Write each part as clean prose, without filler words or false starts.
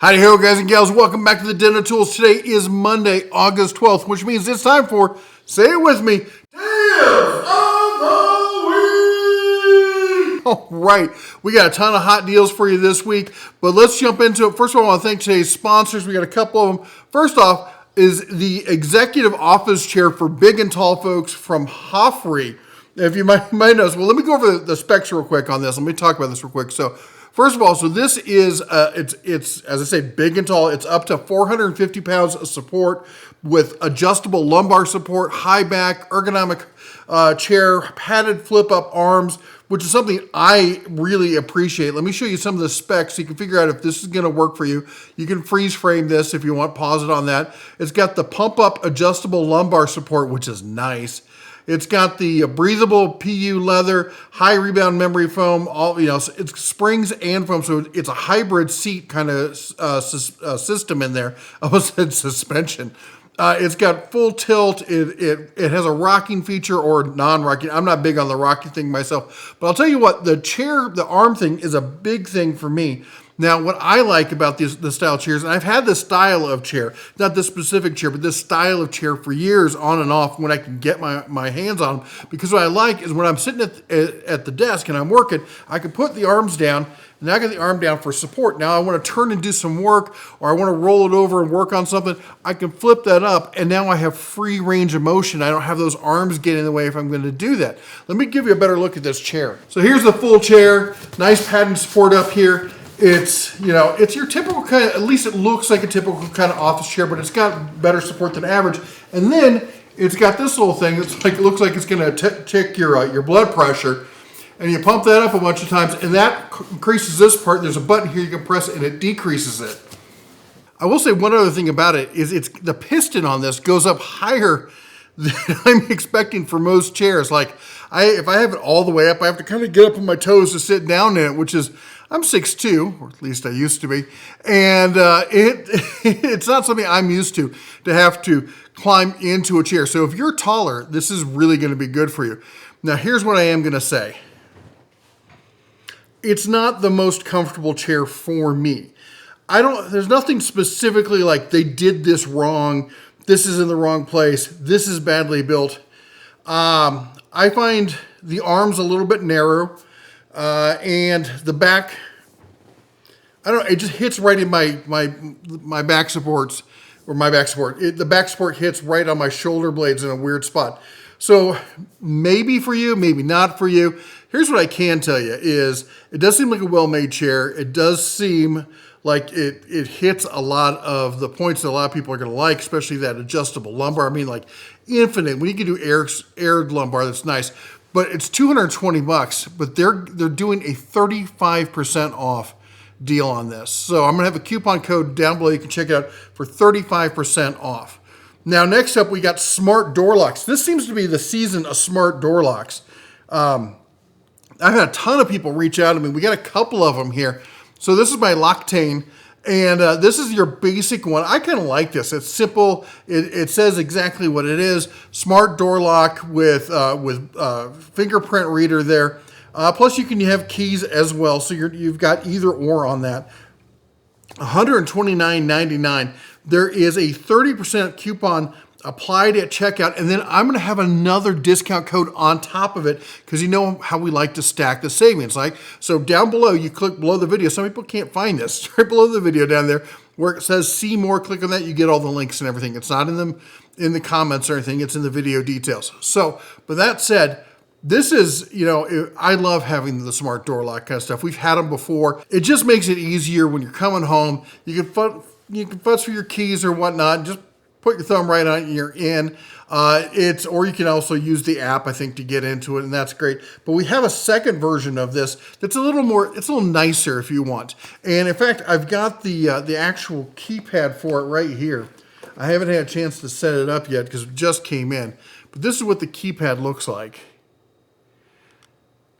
Howdy ho, guys and gals. Welcome back to the Den of Tools. Today is Monday, August 12th, which means it's time for, say it with me, Deals of the Week! All right, we got a ton of hot deals for you this week, but let's jump into it. First of all, I want to thank today's sponsors. We got a couple of them. First off is the executive office chair for big and tall folks from Hoffrey. If you might notice, well, let me go over the specs real quick on this. Let me talk about this real quick. So, first of all, so this is, it's as I say, big and tall. It's up to 450 pounds of support with adjustable lumbar support, high back, ergonomic chair, padded flip-up arms, which is something I really appreciate. Let me show you some of the specs so you can figure out if this is going to work for you. You can freeze frame this if you want, pause it on that. It's got the pump-up adjustable lumbar support, which is nice. It's got the breathable PU leather, high rebound memory foam, it's springs and foam, so it's a hybrid seat kind of system in there. I almost said suspension. It's got full tilt. It has a rocking feature or non-rocking. I'm not big on the rocking thing myself, but I'll tell you what, the arm thing is a big thing for me. Now, what I like about the style chairs, and I've had this style of chair, not this specific chair, but this style of chair for years on and off when I can get my hands on them, because what I like is when I'm sitting at the desk and I'm working, I can put the arms down, and I got the arm down for support. Now I want to turn and do some work, or I want to roll it over and work on something, I can flip that up, and now I have free range of motion. I don't have those arms getting in the way if I'm going to do that. Let me give you a better look at this chair. So here's the full chair, nice padded support up here. It's your typical kind of, at least it looks like a typical kind of office chair, but it's got better support than average. And then it's got this little thing that's like, it looks like it's going to check your blood pressure. And you pump that up a bunch of times, and that increases this part. There's a button here you can press, and it decreases it. I will say one other thing about it is the piston on this goes up higher than I'm expecting for most chairs. Like if I have it all the way up, I have to kind of get up on my toes to sit down in it, which is, I'm 6'2", or at least I used to be, and it's not something I'm used to have to climb into a chair. So if you're taller, this is really going to be good for you. Now here's what I am going to say. It's not the most comfortable chair for me. There's nothing specifically like they did this wrong, this is in the wrong place, this is badly built. I find the arms a little bit narrow. And the back, it just hits right in my back supports, or my back support. The back support hits right on my shoulder blades in a weird spot. So maybe for you, maybe not for you. Here's what I can tell you is it does seem like a well-made chair. It does seem like it hits a lot of the points that a lot of people are going to like, especially that adjustable lumbar. I mean, like infinite. When you can do aired lumbar, that's nice. But it's $220, but they're doing a 35% off deal on this. So I'm gonna have a coupon code down below. You can check it out for 35% off. Now, next up, we got smart door locks. This seems to be the season of smart door locks. I've had a ton of people reach out to me. We got a couple of them here. So this is my Loctane. And this is your basic one. I kind of like this. It's simple. It says exactly what it is. Smart door lock with fingerprint reader there. Plus you can have keys as well. So you've got either or on that. $129.99. There is a 30% coupon applied at checkout, and then I'm going to have another discount code on top of it because you know how we like to stack the savings. So down below, you click below the video. Some people can't find this. Right below the video down there where it says see more, click on that. You get all the links and everything. It's not in the comments or anything. It's in the video details. So, but that said, this is, I love having the smart door lock kind of stuff. We've had them before. It just makes it easier when you're coming home. You can futz for your keys or whatnot. Just put your thumb right on it and you're in. Or you can also use the app, I think, to get into it, and that's great. But we have a second version of this that's a little nicer if you want. And in fact, I've got the actual keypad for it right here. I haven't had a chance to set it up yet because it just came in. But this is what the keypad looks like.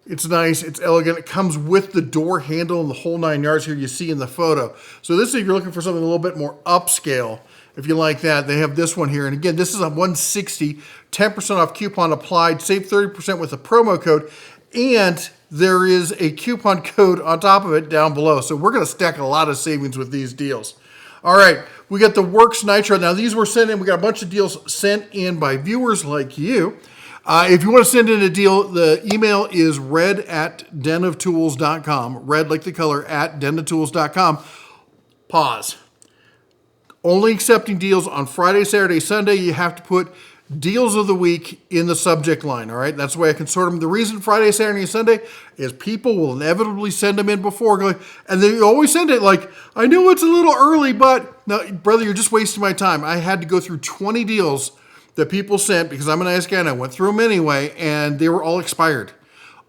It's nice, it's elegant. It comes with the door handle and the whole 9 yards here you see in the photo. So this is if you're looking for something a little bit more upscale. If you like that, they have this one here. And again, this is a $160, 10% off coupon applied, save 30% with a promo code. And there is a coupon code on top of it down below. So we're going to stack a lot of savings with these deals. All right, we got the Works Nitro. Now these were sent in. We got a bunch of deals sent in by viewers like you. If you want to send in a deal, the email is red@denoftools.com. Red like the color @denoftools.com. Pause. Only accepting deals on Friday, Saturday, Sunday. You have to put deals of the week in the subject line, all right? That's the way I can sort them. The reason Friday, Saturday, and Sunday is people will inevitably send them in before, and they always send it like, I know it's a little early, but no, brother, you're just wasting my time. I had to go through 20 deals that people sent because I'm a nice guy and I went through them anyway, and they were all expired.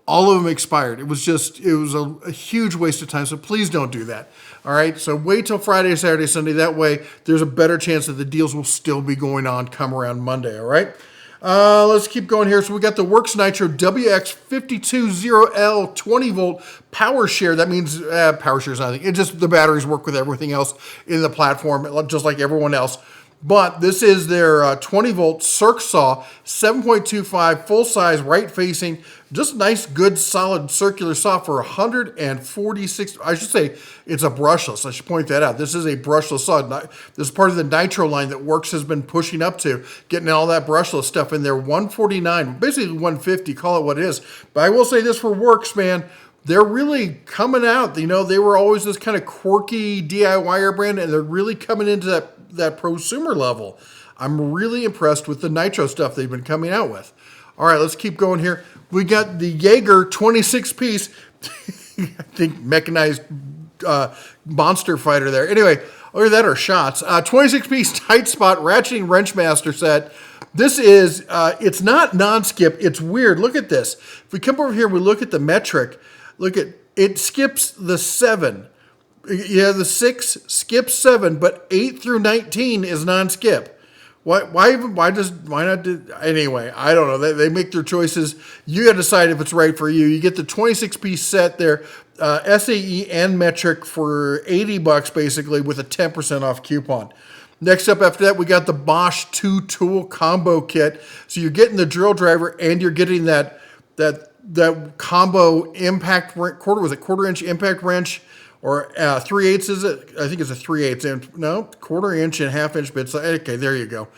All of them expired. It was a huge waste of time, so please don't do that. All right, so wait till Friday, Saturday, Sunday. That way, there's a better chance that the deals will still be going on come around Monday, all right? Let's keep going here. So we got the Works Nitro WX520L 20-volt power share. That means power share is nothing. It just, the batteries work with everything else in the platform, just like everyone else. But this is their 20-volt circ saw, 7.25, full-size, right-facing, just nice, good, solid circular saw for 146. I should say it's a brushless. I should point that out. This is a brushless saw. This is part of the Nitro line that Works has been pushing up to, getting all that brushless stuff in there. 149, basically 150, call it what it is. But I will say this for Works, man. They're really coming out. You know, they were always this kind of quirky DIYer brand, and they're really coming into that prosumer level. I'm really impressed with the Nitro stuff they've been coming out with. All right, let's keep going here. We got the Jaeger 26-piece, I think mechanized monster fighter there. Anyway, look at that, are shots. 26-piece tight spot ratcheting wrench master set. This is, it's not non-skip. It's weird. Look at this. If we come over here, we look at the metric. Look at, it skips the 7. Yeah, the 6 skips 7, but 8 through 19 is non-skip. Why not do, anyway, I don't know. They make their choices. You got to decide if it's right for you. You get the 26-piece set there, SAE and metric for $80 basically with a 10% off coupon. Next up after that, we got the Bosch 2-tool combo kit. So you're getting the drill driver and you're getting that combo impact quarter-inch impact wrench, or 3/8 is it? I think it's a 3/8 inch. No, 1/4 inch and 1/2 inch bits. Okay, there you go.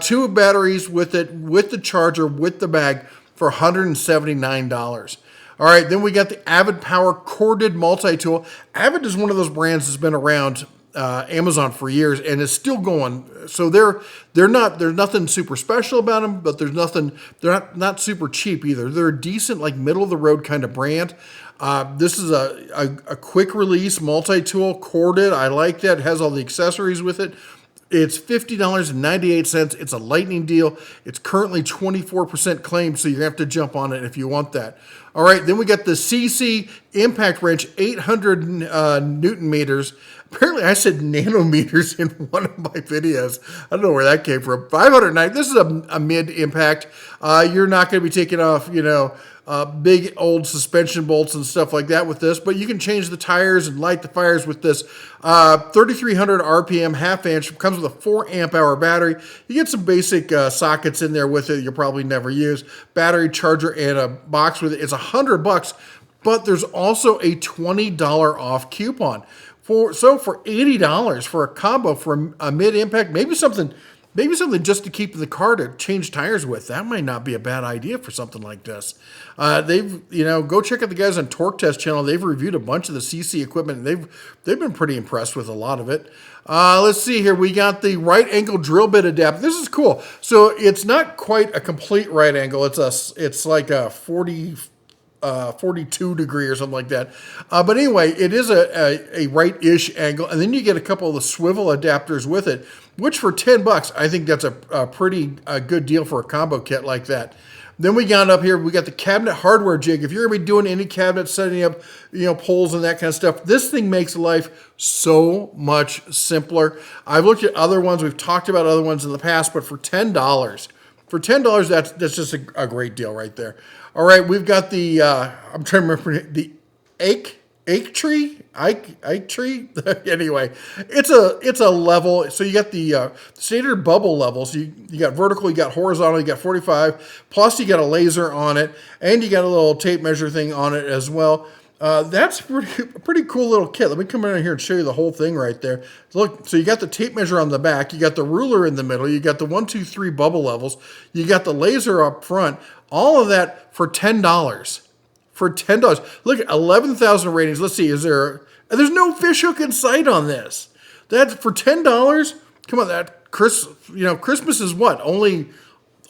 2 batteries with it, with the charger, with the bag for $179. All right, then we got the Avid Power corded multi-tool. Avid is one of those brands that's been around Amazon for years and is still going. So there's nothing super special about them, but they're not super cheap either. They're a decent, like middle of the road kind of brand. This is a quick release multi-tool corded. I like that. It has all the accessories with it. It's $50.98. It's a lightning deal. It's currently 24% claimed, so you're going to have to jump on it if you want that. All right, then we got the CC impact wrench, 800 Newton meters. Apparently, I said nanometers in one of my videos. I don't know where that came from. 509. This is a mid-impact. You're not going to be taking off, big old suspension bolts and stuff like that with this, but you can change the tires and light the fires with this. 3,300 RPM, 1/2 inch, comes with a 4 amp hour battery. You get some basic sockets in there with it you'll probably never use. Battery, charger, and a box with it. It's $100, but there's also a $20 off coupon. For $80 for a combo for a mid-impact, maybe something just to keep in the car to change tires with. That might not be a bad idea for something like this. Go check out the guys on Torque Test channel. They've reviewed a bunch of the CC equipment, and they've been pretty impressed with a lot of it. Let's see here. We got the right angle drill bit adapter. This is cool. So it's not quite a complete right angle. It's like a 42 degree or something like that. But anyway, it is a right-ish angle. And then you get a couple of the swivel adapters with it, which for $10, I think that's a pretty good deal for a combo kit like that. Then we got up here, we got the cabinet hardware jig. If you're going to be doing any cabinet, setting up, poles and that kind of stuff, this thing makes life so much simpler. I've looked at other ones. We've talked about other ones in the past, but for $10, that's just a great deal right there. All right, we've got the, I'm trying to remember, the Ike tree. Anyway, it's a level. So you got the standard bubble levels. You got vertical, you got horizontal, you got 45. Plus you got a laser on it, and you got a little tape measure thing on it as well. That's pretty cool little kit. Let me come in here and show you the whole thing right there. Look, so you got the tape measure on the back, you got the ruler in the middle, you got the 1, 2, 3 bubble levels, you got the laser up front. All of that for $10. For $10. Look at 11,000 ratings. Let's see, there's no fish hook in sight on this. That's for $10. Come on, Christmas is what? Only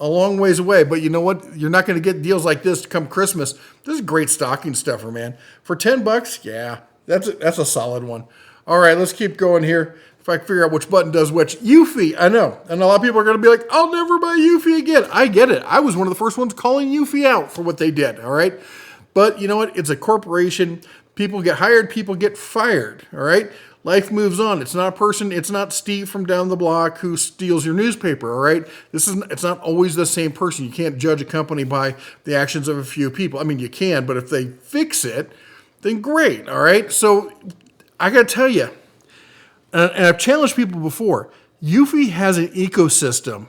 a long ways away, but you know what? You're not going to get deals like this come Christmas. This is great stocking stuffer, man. For $10, yeah, that's a solid one. All right, let's keep going here. If I can figure out which button does which. Eufy, I know. And a lot of people are going to be like, I'll never buy Eufy again. I get it. I was one of the first ones calling Eufy out for what they did, all right? But you know what? It's a corporation. People get hired, people get fired, all right? Life moves on. It's not a person. It's not Steve from down the block who steals your newspaper, all right? It's not always the same person. You can't judge a company by the actions of a few people. I mean, you can, but if they fix it, then great, all right? So I got to tell you, and I've challenged people before, Eufy has an ecosystem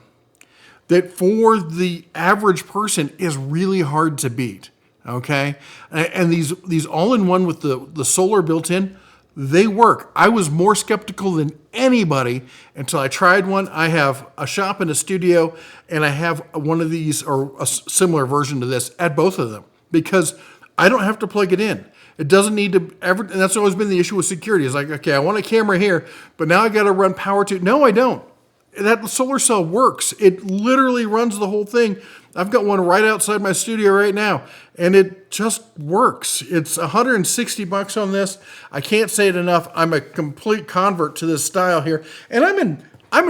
that for the average person is really hard to beat, okay? And these all-in-one with the solar built in, they work. I was more skeptical than anybody until I tried one. I have a shop and a studio, and I have one of these or a similar version to this at both of them because I don't have to plug it in. It doesn't need to ever, and that's always been the issue with security. It's like, okay, I want a camera here, but now I got to run power to. No, I don't. That solar cell works. It literally runs the whole thing. I've got one right outside my studio right now, and it just works. It's $160 on this. I can't say it enough. I'm a complete convert to this style here, and I'm in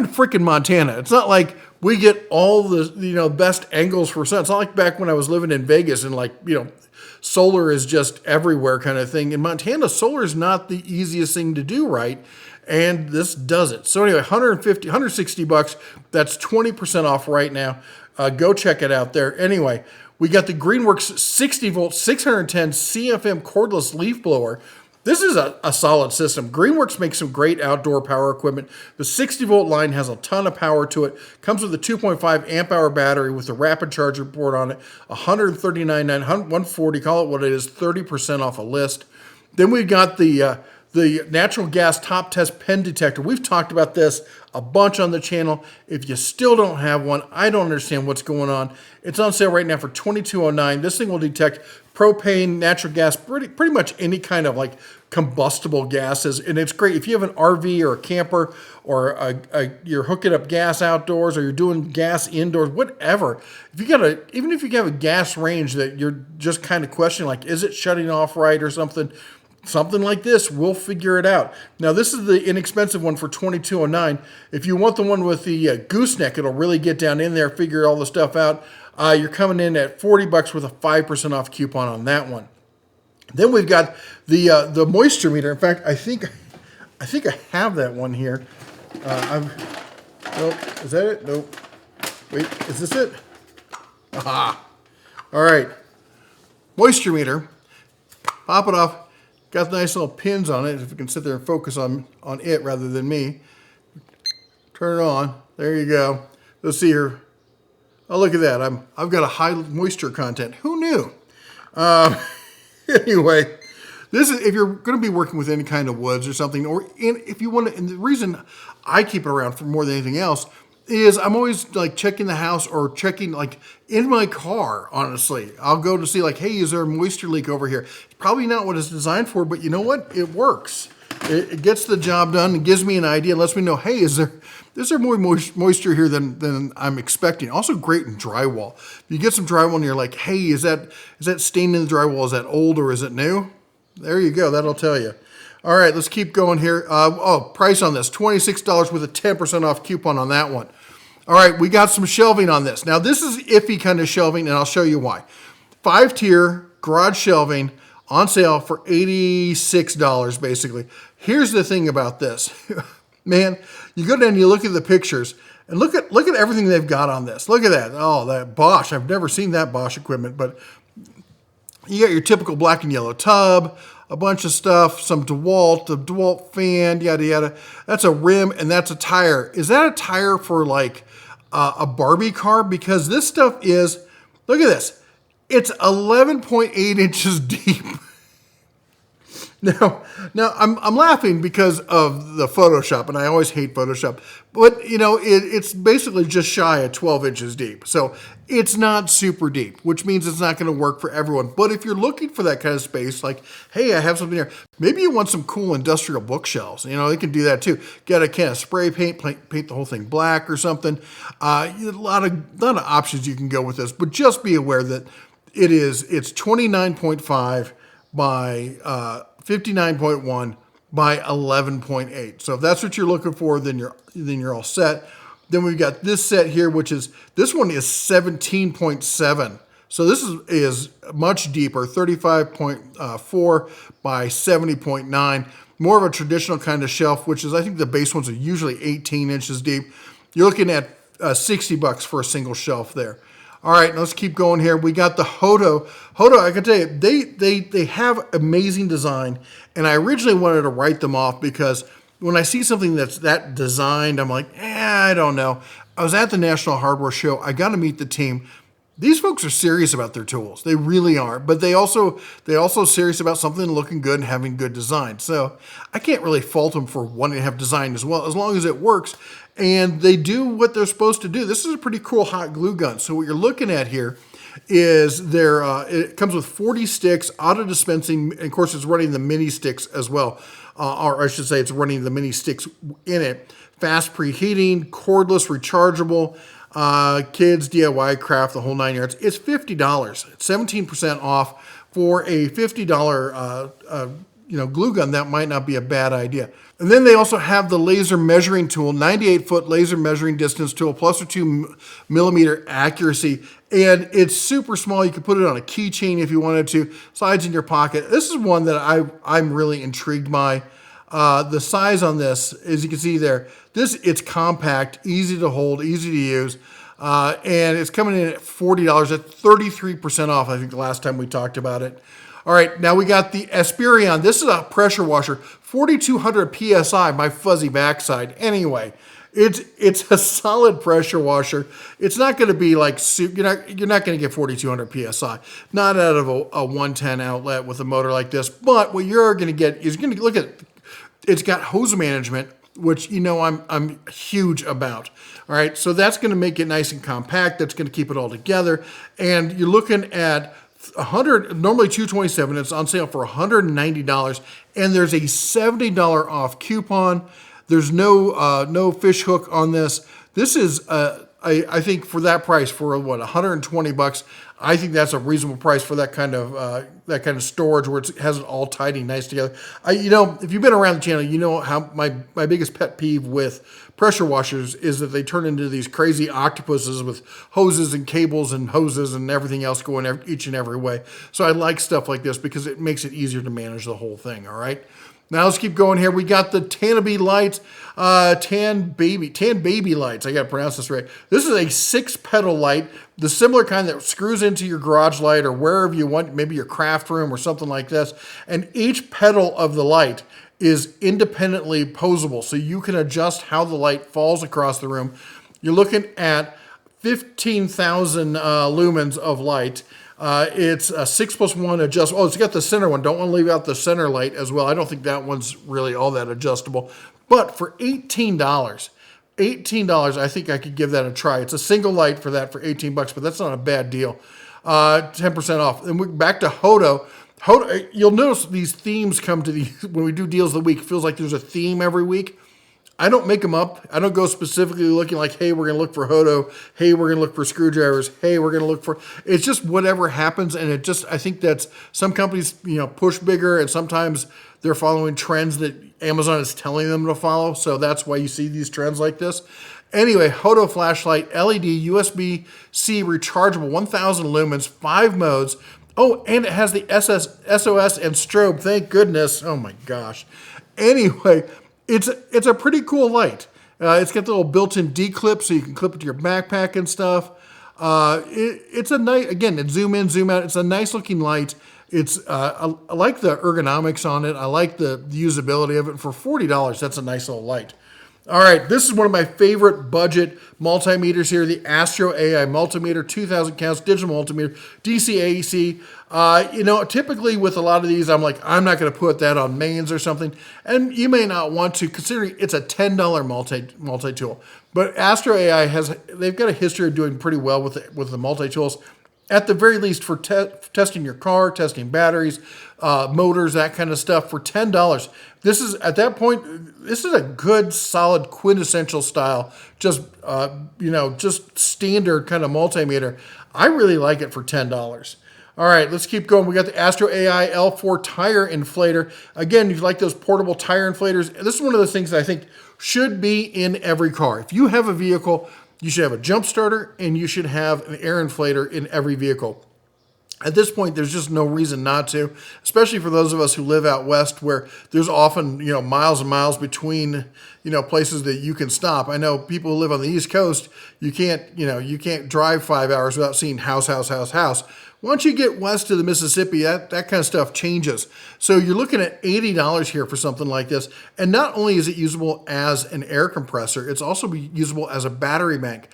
freaking Montana. It's not like we get all the best angles for sun. It's not like back when I was living in Vegas and solar is just everywhere kind of thing. In Montana, solar is not the easiest thing to do right, and this does it. So anyway, $160. That's 20% off right now. Go check it out there. Anyway, we got the Greenworks 60 volt 610 CFM cordless leaf blower. This is a solid system. Greenworks makes some great outdoor power equipment. The 60 volt line has a ton of power to it. Comes with a 2.5 amp hour battery with a rapid charger port on it. $139.9, $140, call it what it is, 30% off a list. Then we've got the natural gas top test pen detector. We've talked about this a bunch on the channel. If you still don't have one, I don't understand what's going on. It's on sale right now for $22.09. This thing will detect propane, natural gas, pretty much any kind of combustible gases, and it's great if you have an RV or a camper or you're hooking up gas outdoors or you're doing gas indoors, whatever. Even if you have a gas range that you're just kind of questioning, is it shutting off right or something like this, we'll figure it out. Now, this is the inexpensive one for $22.09. If you want the one with the gooseneck, it'll really get down in there, figure all the stuff out. You're coming in at $40 with a 5% off coupon on that one. Then we've got the moisture meter. In fact, I think I have that one here. Nope. Is that it? Nope. Wait, is this it? Aha. All right. Moisture meter. Pop it off. Got the nice little pins on it. If we can sit there and focus on it rather than me. Turn it on. There you go. Let's see here. Oh, look at that. I've got a high moisture content. Who knew? Anyway, this is if you're going to be working with any kind of woods or something, if you want to. And the reason I keep it around for more than anything else is I'm always checking the house or checking in my car. Honestly, I'll go to see hey, is there a moisture leak over here? It's probably not what it's designed for, but you know what? It works. It gets the job done. It gives me an idea. Lets me know, hey, is there more moisture here than I'm expecting? Also great in drywall. If you get some drywall and you're like, hey, is that stain in the drywall? Is that old or is it new? There you go. That'll tell you. All right, let's keep going here. Price on this, $26 with a 10% off coupon on that one. All right, we got some shelving on this. Now, this is iffy kind of shelving, and I'll show you why. 5-tier garage shelving on sale for $86, basically. Here's the thing about this. Man, you go down and you look at the pictures, and look at everything they've got on this. Look at that. Oh, that Bosch. I've never seen that Bosch equipment, but you got your typical black and yellow tub. a bunch of stuff, some DeWalt, the DeWalt fan, yada, yada. That's a rim and that's a tire. Is that a tire for like a Barbie car? Because this stuff is, look at this. It's 11.8 inches deep. Now I'm laughing because of the Photoshop, and I always hate Photoshop. But, you know, it's basically just shy of 12 inches deep. So it's not super deep, which means it's not going to work for everyone. But if you're looking for that kind of space, like, hey, I have something here. Maybe you want some cool industrial bookshelves. You know, they can do that too. Get a can of spray paint, paint the whole thing black or something. A lot of options you can go with this. But just be aware that it's 29.5 by 59.1 by 11.8. So if that's what you're looking for, then you're all set. Then we've got this set here, this one is 17.7. So this is much deeper, 35.4 by 70.9. More of a traditional kind of shelf, which is, I think the base ones are usually 18 inches deep. You're looking at $60 for a single shelf there. All right, let's keep going here. We got the Hoto. Hoto, I can tell you, they have amazing design, and I originally wanted to write them off because when I see something that's that designed, I'm like, I don't know. I was at the National Hardware Show. I got to meet the team. These folks are serious about their tools. They really are. But they also serious about something looking good and having good design. So I can't really fault them for wanting to have design as well, as long as it works. And they do what they're supposed to do. This is a pretty cool hot glue gun. So what you're looking at here is it comes with 40 sticks, auto dispensing, and of course it's running the mini sticks as well. Or I should say it's running the mini sticks in it. Fast preheating, cordless, rechargeable, kids, DIY, craft, the whole 9 yards. It's $50. It's 17% off for a $50 glue gun. That might not be a bad idea. And then they also have the laser measuring tool, 98-foot laser measuring distance tool, plus or 2 millimeter accuracy. And it's super small. You can put it on a keychain if you wanted to. Slides in your pocket. This is one that I'm really intrigued by. The size on this, as you can see there, it's compact, easy to hold, easy to use. And it's coming in at $40 at 33% off, I think the last time we talked about it. All right, now we got the Esperion. This is a pressure washer, 4,200 PSI, my fuzzy backside. Anyway, it's a solid pressure washer. It's not going to be like, you're not going to get 4,200 PSI, not out of a 110 outlet with a motor like this. But what you're going to get is going to look at, it's got hose management, which I'm huge about. All right, so that's going to make it nice and compact. That's going to keep it all together. And you're looking at normally $227. It's on sale for $190, and there's a $70 off coupon. There's no fish hook on this. This is I think for that price, for what, $120. I think that's a reasonable price for that kind of storage where it has it all tidy and nice together. If you've been around the channel, you know how my biggest pet peeve with pressure washers is that they turn into these crazy octopuses with hoses and cables and hoses and everything else going each and every way. So I like stuff like this because it makes it easier to manage the whole thing. All right. Now let's keep going here. We got the Tanabe lights, Tan Baby lights. I got to pronounce this right. This is a 6-pedal light, the similar kind that screws into your garage light or wherever you want, maybe your craft room or something like this. And each pedal of the light is independently posable, so you can adjust how the light falls across the room. You're looking at 15,000 lumens of light. It's a 6+1 adjustable. Oh, it's got the center one. Don't want to leave out the center light as well. I don't think that one's really all that adjustable. But for $18, I think I could give that a try. It's a single light for that for $18, but that's not a bad deal. 10% off. And we're back to Hoto. Hoto, you'll notice these themes come to when we do deals of the week. It feels like there's a theme every week. I don't make them up. I don't go specifically looking like, hey, we're going to look for Hoto. Hey, we're going to look for screwdrivers. Hey, we're going to look for... It's just whatever happens, and I think that's some companies, push bigger, and sometimes they're following trends that Amazon is telling them to follow, so that's why you see these trends like this. Anyway, Hoto flashlight, LED, USB-C rechargeable, 1,000 lumens, 5 modes. Oh, and it has the SOS and strobe. Thank goodness. Oh, my gosh. Anyway... It's a pretty cool light. It's got the little built-in D-clip so you can clip it to your backpack and stuff. It's a nice, again, it's zoom in, zoom out. It's a nice looking light. It's I like the ergonomics on it. I like the usability of it. For $40, that's a nice little light. All right, this is one of my favorite budget multimeters here, the Astro AI Multimeter, 2000 counts, digital multimeter, DC, AC. Typically with a lot of these, I'm like, I'm not going to put that on mains or something. And you may not want to, considering it's a $10 multi-tool. But Astro AI they've got a history of doing pretty well with the multi-tools. At the very least, for testing your car, testing batteries, motors, that kind of stuff, for $10. This is, at that point, this is a good, solid, quintessential style, just standard kind of multimeter. I really like it for $10. All right, let's keep going. We got the Astro AI L4 tire inflator. Again, if you like those portable tire inflators, this is one of the things that I think should be in every car. If you have a vehicle, you should have a jump starter and you should have an air inflator in every vehicle. At this point, there's just no reason not to, especially for those of us who live out west where there's often, miles and miles between, places that you can stop. I know people who live on the East Coast, you can't drive 5 hours without seeing house. Once you get west of the Mississippi, that kind of stuff changes. So you're looking at $80 here for something like this. And not only is it usable as an air compressor, it's also usable as a battery bank.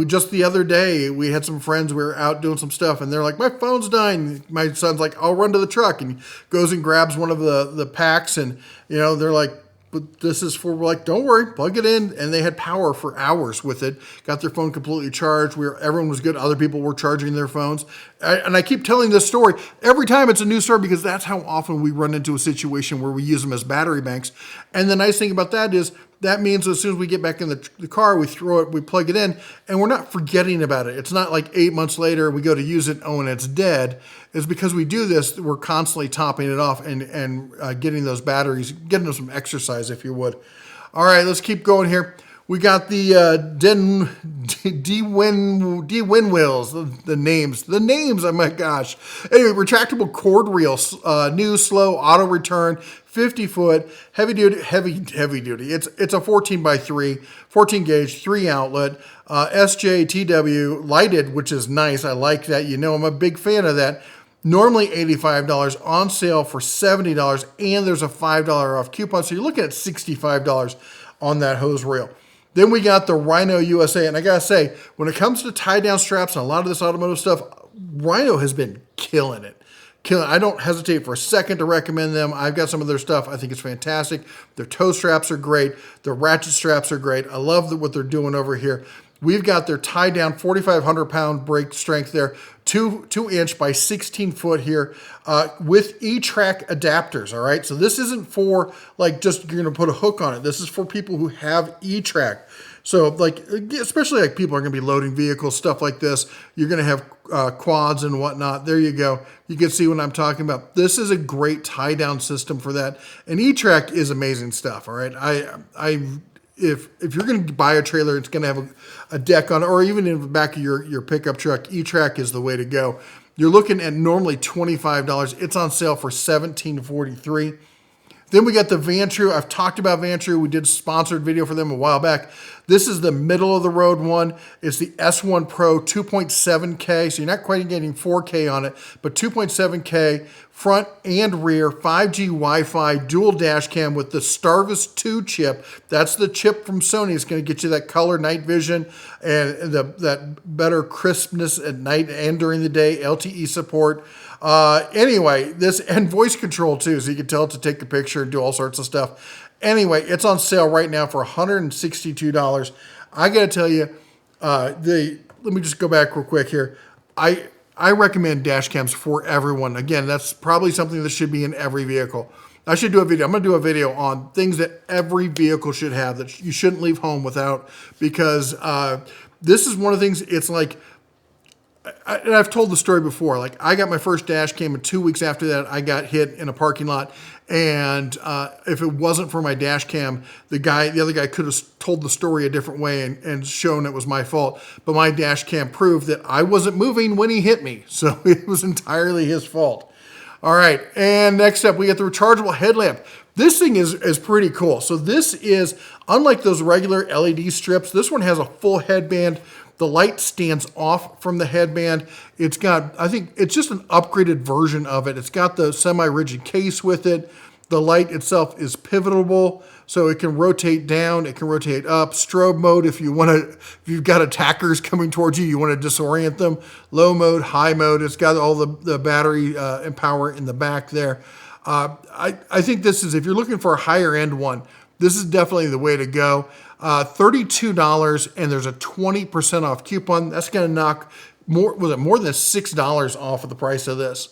Just the other day, we had some friends, we were out doing some stuff, and they're like, my phone's dying. My son's like, I'll run to the truck, and he goes and grabs one of the packs, and, they're like, but this is for, we're like, don't worry, plug it in. And they had power for hours with it, got their phone completely charged. Everyone was good. Other people were charging their phones. And I keep telling this story every time it's a new story because that's how often we run into a situation where we use them as battery banks. And the nice thing about that is that means as soon as we get back in the car, we throw it, we plug it in, and we're not forgetting about it. It's not like 8 months later, we go to use it, and it's dead. It's because we do this, we're constantly topping it off and getting those batteries, getting them some exercise, if you would. All right, let's keep going here. We got the D-Win wheels, the names, oh my gosh. Anyway, retractable cord reel, new, slow, auto return, 50-foot, heavy duty. It's a 14x3, 14 gauge, 3 outlet, SJTW, lighted, which is nice. I like that. I'm a big fan of that. Normally $85, on sale for $70, and there's a $5 off coupon. So you're looking at $65 on that hose reel. Then we got the Rhino USA, and I gotta say, when it comes to tie-down straps and a lot of this automotive stuff, Rhino has been killing it. I don't hesitate for a second to recommend them. I've got some of their stuff. I think it's fantastic. Their toe straps are great. Their ratchet straps are great. I love what they're doing over here. We've got their tie-down 4,500 pound brake strength there, 2-inch by 16 foot here with E-track adapters, all right? So this isn't for like just you're gonna put a hook on it. This is for people who have E-track. So especially people are gonna be loading vehicles, stuff like this. You're gonna have quads and whatnot. There you go. You can see what I'm talking about. This is a great tie-down system for that. And E-track is amazing stuff, all right? If you're going to buy a trailer, it's going to have a deck on it, or even in the back of your pickup truck, E-track is the way to go. You're looking at normally $25. It's on sale for $17.43. Then we got the Vantru. I've talked about Vantru. We did a sponsored video for them a while back. This is the middle of the road one. It's the S1 Pro 2.7K. So you're not quite getting 4K on it, but 2.7K front and rear, 5G Wi-Fi, dual dash cam with the Starvis 2 chip. That's the chip from Sony. It's going to get you that color night vision and that better crispness at night and during the day, LTE support. Anyway, this and voice control too, so you can tell it to take a picture and do all sorts of stuff. Anyway, it's on sale right now for $162. I got to tell you, let me just go back real quick here. I recommend dash cams for everyone. Again, that's probably something that should be in every vehicle. I should do a video. I'm going to do a video on things that every vehicle should have that you shouldn't leave home without, because this is one of the things. It's like, and I've told the story before, like I got my first dash cam and 2 weeks after that, I got hit in a parking lot. And if it wasn't for my dash cam, the other guy could have told the story a different way and shown it was my fault. But my dash cam proved that I wasn't moving when he hit me. So it was entirely his fault. All right. And next up, we got the rechargeable headlamp. This thing is pretty cool. So this is Unlike those regular LED strips, this one has a full headband. The light stands off from the headband. It's got, I think it's just an upgraded version of it. It's got the semi-rigid case with it. The light itself is pivotable, so it can rotate down, it can rotate up. Strobe mode, if you've got attackers coming towards you, you want to disorient them. Low mode, high mode. It's got all the battery and power in the back there. I think this is, if you're looking for a higher end one, this is definitely the way to go. $32, and there's a 20% off coupon. That's going to knock more than $6 off of the price of this.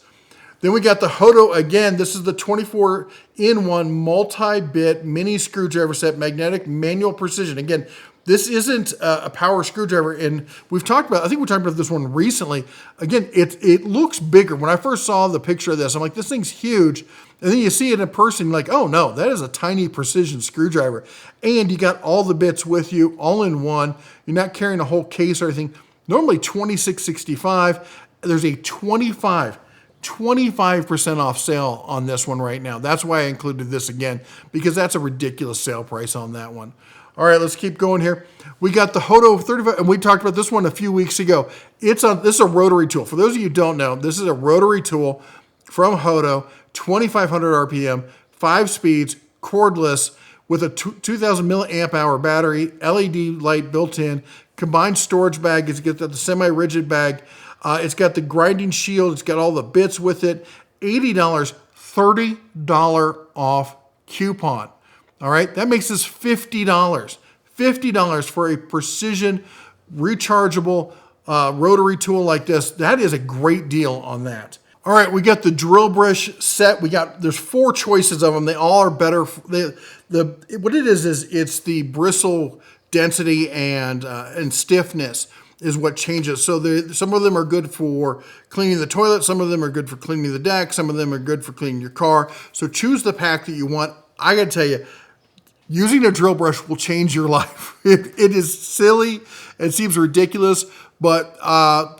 Then we got the Hoto again. This is the 24-in-1 multi-bit mini screwdriver set, magnetic manual precision. Again, this isn't a power screwdriver, and I think we talked about this one recently. Again, it looks bigger. When I first saw the picture of this, I'm like, this thing's huge. And then you see it in person, you're like, oh no, that is a tiny precision screwdriver. And you got all the bits with you, all in one. You're not carrying a whole case or anything. Normally $26.65. There's a 25% off sale on this one right now. That's why I included this again, because that's a ridiculous sale price on that one. All right, let's keep going here. We got the Hoto 35, and we talked about this one a few weeks ago. This is a rotary tool. For those of you who don't know, this is a rotary tool from Hoto, 2,500 RPM, 5 speeds, cordless, with a 2,000 milliamp hour battery, LED light built in, combined storage bag. It's got the semi-rigid bag. It's got the grinding shield. It's got all the bits with it. $80, $30 off coupon. All right, that makes this $50. $50 for a precision, rechargeable rotary tool like this. That is a great deal on that. All right, we got the drill brush set. There's 4 choices of them. They all are better. What it is it's the bristle density and stiffness is what changes. So some of them are good for cleaning the toilet. Some of them are good for cleaning the deck. Some of them are good for cleaning your car. So choose the pack that you want. I got to tell you, using a drill brush will change your life. It is silly. It seems ridiculous. But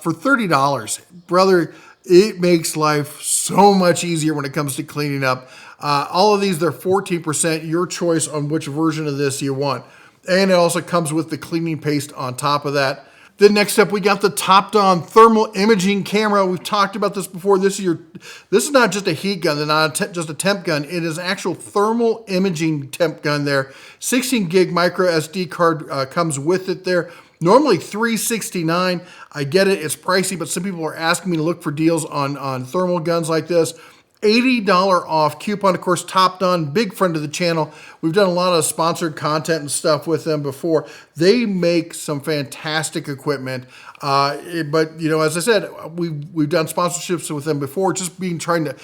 for $30, brother, it makes life so much easier when it comes to cleaning up. All of these, they're 14%. Your choice on which version of this you want. And it also comes with the cleaning paste on top of that. Then next up, we got the Topdon thermal imaging camera. We've talked about this before. This is not just a heat gun, not just a temp gun. It is actual thermal imaging temp gun there. 16 gig micro SD card comes with it there. Normally $369. I get it, it's pricey, but some people are asking me to look for deals on thermal guns like this. $80 off coupon. Of course, Topdon, big friend of the channel. We've done a lot of sponsored content and stuff with them before. They make some fantastic equipment. But, as I said, we've done sponsorships with them before, just trying to,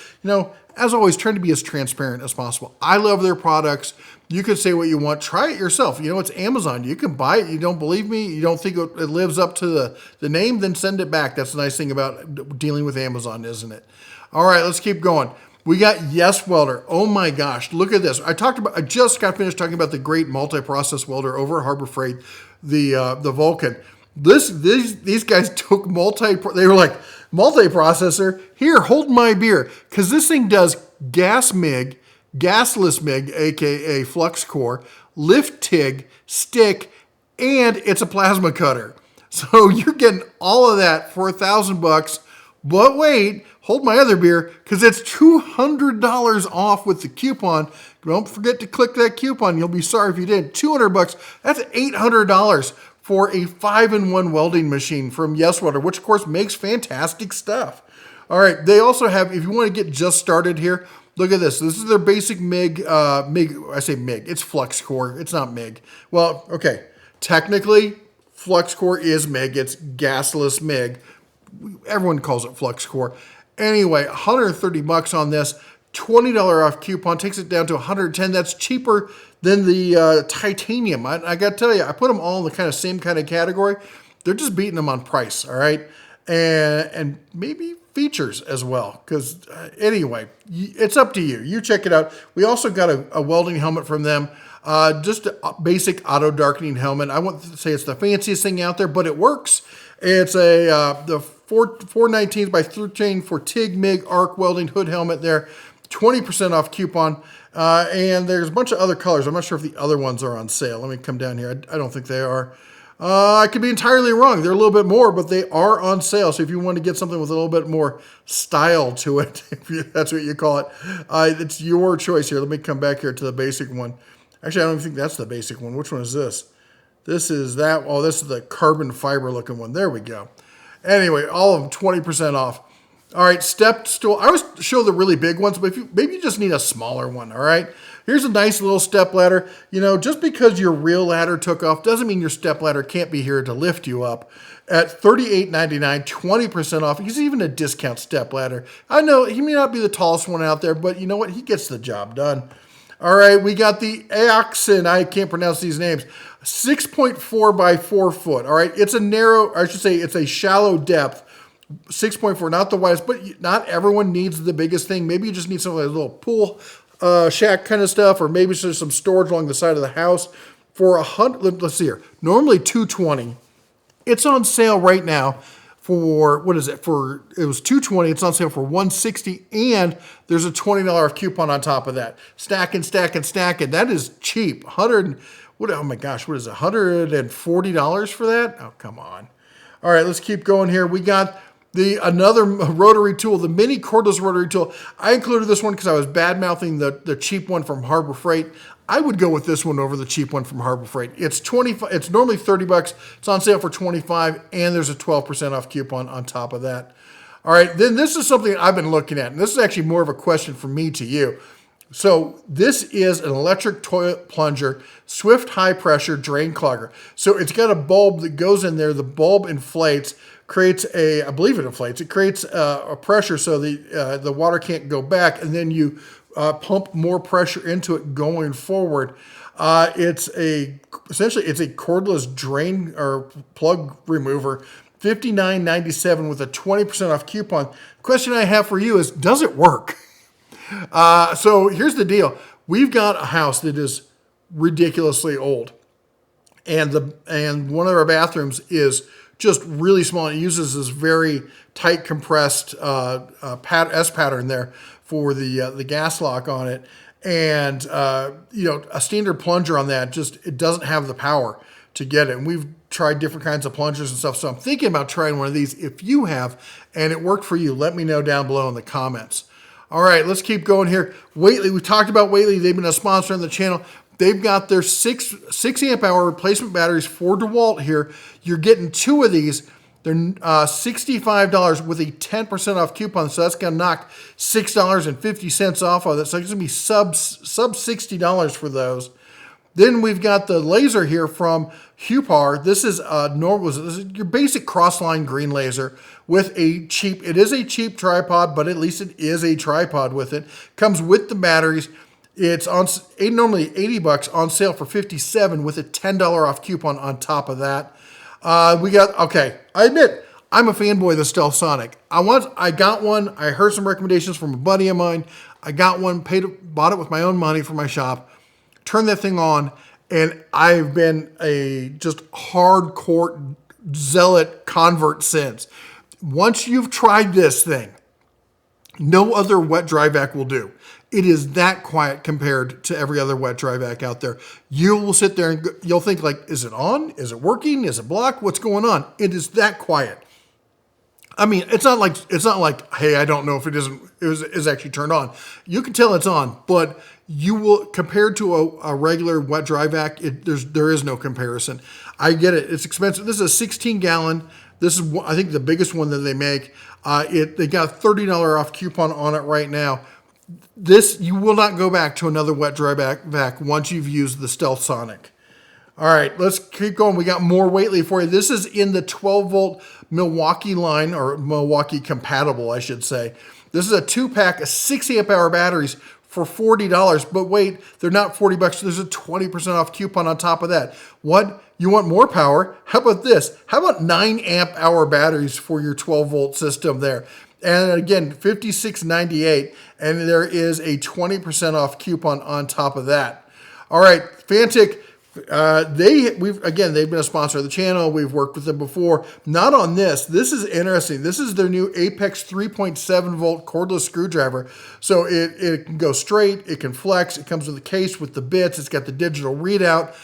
as always, trying to be as transparent as possible. I love their products. You can say what you want. Try it yourself. It's Amazon. You can buy it. You don't believe me? You don't think it lives up to the name? Then send it back. That's the nice thing about dealing with Amazon, isn't it? All right, let's keep going. We got Yes Welder. Oh my gosh, look at this. I just got finished talking about the great multi-process welder over at Harbor Freight, the Vulcan. These guys took they were like, multi-processor, here, hold my beer. Because this thing does gas MIG, gasless MIG, aka flux core, lift TIG, stick, and it's a plasma cutter. So you're getting all of that for $1,000. But wait, hold my other beer, because it's $200 off with the coupon. Don't forget to click that coupon. You'll be sorry if you didn't. $200, that's $800 for a 5-in-1 welding machine from Yes Welder, which of course makes fantastic stuff. All right, they also have, if you want to get just started here, look at this. This is their basic MIG, I say MIG, it's flux core, it's not MIG. Well, okay, technically, flux core is MIG, it's gasless MIG. Everyone calls it flux core. Anyway, $130 on this, $20 off coupon, takes it down to $110. That's cheaper than the titanium. I got to tell you, I put them all in the same kind of category. They're just beating them on price, all right? And maybe features as well, because anyway, it's up to you. You check it out. We also got a welding helmet from them. Just a basic auto darkening helmet. I wouldn't say it's the fanciest thing out there, but it works. It's the 419 by 13 for TIG, MIG, arc welding hood helmet there. 20% off coupon. And there's a bunch of other colors. I'm not sure if the other ones are on sale. Let me come down here. I don't think they are. I could be entirely wrong. They're a little bit more, but they are on sale. So if you want to get something with a little bit more style to it, if that's what you call it, it's your choice here. Let me come back here to the basic one. Actually, I don't even think that's the basic one. Which one is this? This is that. Oh, this is the carbon fiber looking one. There we go. Anyway, all of them 20% off. All right, step stool. I always show the really big ones, but maybe you just need a smaller one, all right? Here's a nice little step ladder. You know, just because your real ladder took off doesn't mean your step ladder can't be here to lift you up. At $38.99, 20% off. He's even a discount step ladder. I know he may not be the tallest one out there, but you know what? He gets the job done. All right, we got the Axon. I can't pronounce these names. 6.4 by 4 foot. All right, it's a narrow, I should say it's a shallow depth. 6.4, not the widest, but not everyone needs the biggest thing. Maybe you just need some of that little pool shack kind of stuff, or maybe there's some storage along the side of the house. For let's see here, normally $220. It's on sale right now for, what is it? It was $220. It's on sale for $160, and there's a $20 coupon on top of that. Stack and stack and stack it. That is cheap. Oh my gosh, what is it? $140 for that? Oh, come on. All right, let's keep going here. We got another rotary tool, the mini cordless rotary tool. I included this one because I was bad-mouthing the cheap one from Harbor Freight. I would go with this one over the cheap one from Harbor Freight. It's normally $30. It's on sale for $25, and there's a 12% off coupon on top of that. All right, then this is something I've been looking at, and this is actually more of a question from me to you. So this is an electric toilet plunger, swift high pressure drain clogger. So it's got a bulb that goes in there. The bulb inflates, I believe it inflates. It creates a pressure so the water can't go back, and then you pump more pressure into it going forward. Essentially it's a cordless drain or plug remover. $59.97 with a 20% off coupon. Question I have for you is, does it work? So here's the deal. We've got a house that is ridiculously old, and one of our bathrooms is just really small. It uses this very tight compressed S pattern there for the gas lock on it, and a standard plunger on that it doesn't have the power to get it. And we've tried different kinds of plungers and stuff. So I'm thinking about trying one of these. If you have and it worked for you, let me know down below in the comments. All right, let's keep going here. Whately, we talked about Whately. They've been a sponsor on the channel. They've got their 6 amp hour replacement batteries for DeWalt here. You're getting 2 of these. They're $65 with a 10% off coupon. So that's going to knock $6.50 off of that. So it's going to be sub $60 for those. Then we've got the laser here from Hupar. This is your basic crossline green laser with it is a cheap tripod, but at least it is a tripod with it. Comes with the batteries. It's normally $80, on sale for $57 with a $10 off coupon on top of that. I admit, I'm a fanboy of the Stealth Sonic. I got one. I heard some recommendations from a buddy of mine. I got one, bought it with my own money for my shop. Turned that thing on, and I've been a just hardcore zealot convert since. Once you've tried this thing, no other wet dry vac will do. It is that quiet compared to every other wet dry vac out there. You will sit there and you'll think like, is it on? Is it working? Is it blocked? What's going on? It is that quiet. I mean, it's not like, hey, I don't know if it is actually turned on. You can tell it's on, but you will, compared to a regular wet dry vac, there is no comparison. I get it. It's expensive. This is a 16 gallon. This is, I think, the biggest one that they make. They got a $30 off coupon on it right now. You will not go back to another wet dry vac once you've used the Stealth Sonic. All right, let's keep going. We got more Whately for you. This is in the 12-volt Milwaukee line, or Milwaukee compatible, I should say. This is a 2-pack of 6 amp hour batteries for $40. But wait, they're not $40. There's a 20% off coupon on top of that. What? You want more power? How about this? How about 9 amp hour batteries for your 12-volt system there? And again, $56.98, and there is a 20% off coupon on top of that. All right, Fantic They've been a sponsor of the channel. We've worked with them before. Not on this. This is interesting. This is their new Apex 3.7 volt cordless screwdriver. So it can go straight. It can flex. It comes with a case with the bits. It's got the digital readout.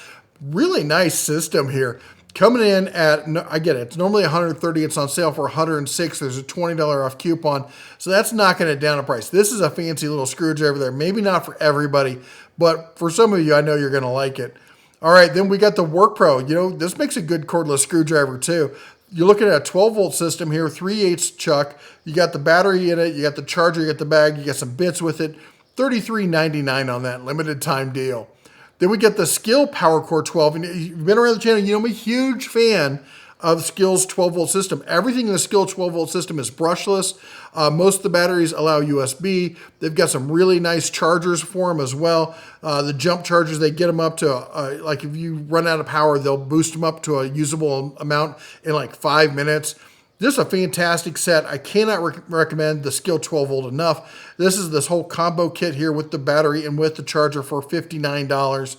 Really nice system here. Coming in at, I get it, it's normally $130. It's on sale for $106. There's a $20 off coupon. So that's knocking it down a price. This is a fancy little screwdriver there. Maybe not for everybody, but for some of you, I know you're going to like it. All right, then we got the Work Pro. You know, this makes a good cordless screwdriver too. You're looking at a 12 volt system here, 3/8 chuck. You got the battery in it, you got the charger, you got the bag, you got some bits with it. $33.99 on that limited time deal. Then we get the Skill Power Core 12. And you've been around the channel, you know I'm a huge fan of Skill's 12 volt system. Everything in the Skill 12 volt system is brushless. Most of the batteries allow USB. They've got some really nice chargers for them as well. The jump chargers, they get them up to, like if you run out of power, they'll boost them up to a usable amount in like 5 minutes. This is a fantastic set. I cannot recommend the Skill 12 volt enough. This is this whole combo kit here with the battery and with the charger for $59.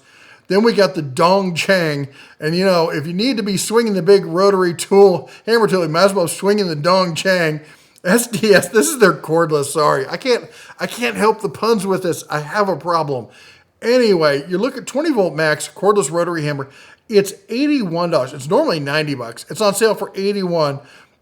Then we got the Dong Chang. And you know, if you need to be swinging the big rotary tool, hammer tool, you might as well swing in the Dong Chang. SDS, this is their cordless, sorry. I can't help the puns with this. I have a problem. Anyway, you look at 20 volt max cordless rotary hammer. It's $81. It's normally $90. It's on sale for $81.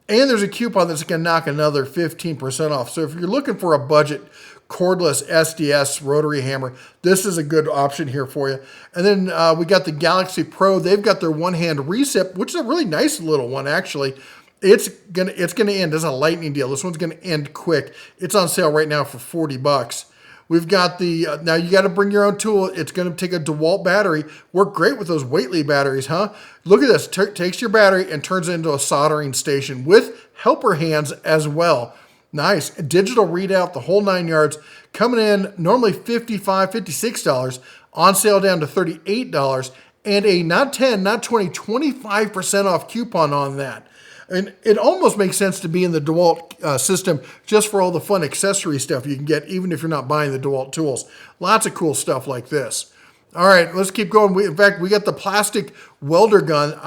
And there's a coupon that's going to knock another 15% off. So if you're looking for a budget cordless SDS rotary hammer, this is a good option here for you. And then we got the Galaxy Pro. They've got their one-hand recip, which is a really nice little one, actually. It's gonna end. This is a lightning deal. This one's gonna end quick. It's on sale right now for $40. We've got the, now you got to bring your own tool. It's going to take a DeWalt battery. Work great with those Whately batteries, huh? Look at this. Takes your battery and turns it into a soldering station with helper hands as well. Nice. Digital readout, the whole 9 yards. Coming in normally $55, $56. On sale down to $38. And a not 10, not 20, 25% off coupon on that. And it almost makes sense to be in the DeWalt system just for all the fun accessory stuff you can get, even if you're not buying the DeWalt tools. Lots of cool stuff like this. All right, let's keep going. In fact, we got the plastic welder gun.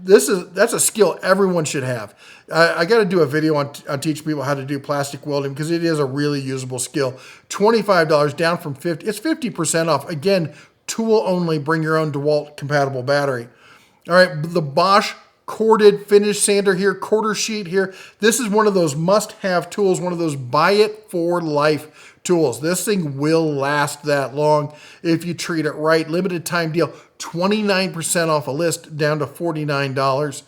That's a skill everyone should have. I got to do a video on teaching people how to do plastic welding because it is a really usable skill. $25 down from $50. It's 50% off. Again, tool only. Bring your own DeWalt compatible battery. All right, the Bosch corded finish sander here, quarter sheet here. This is one of those must-have tools, one of those buy it for life tools. This thing will last that long if you treat it right. Limited time deal, 29% off a list, down to $49.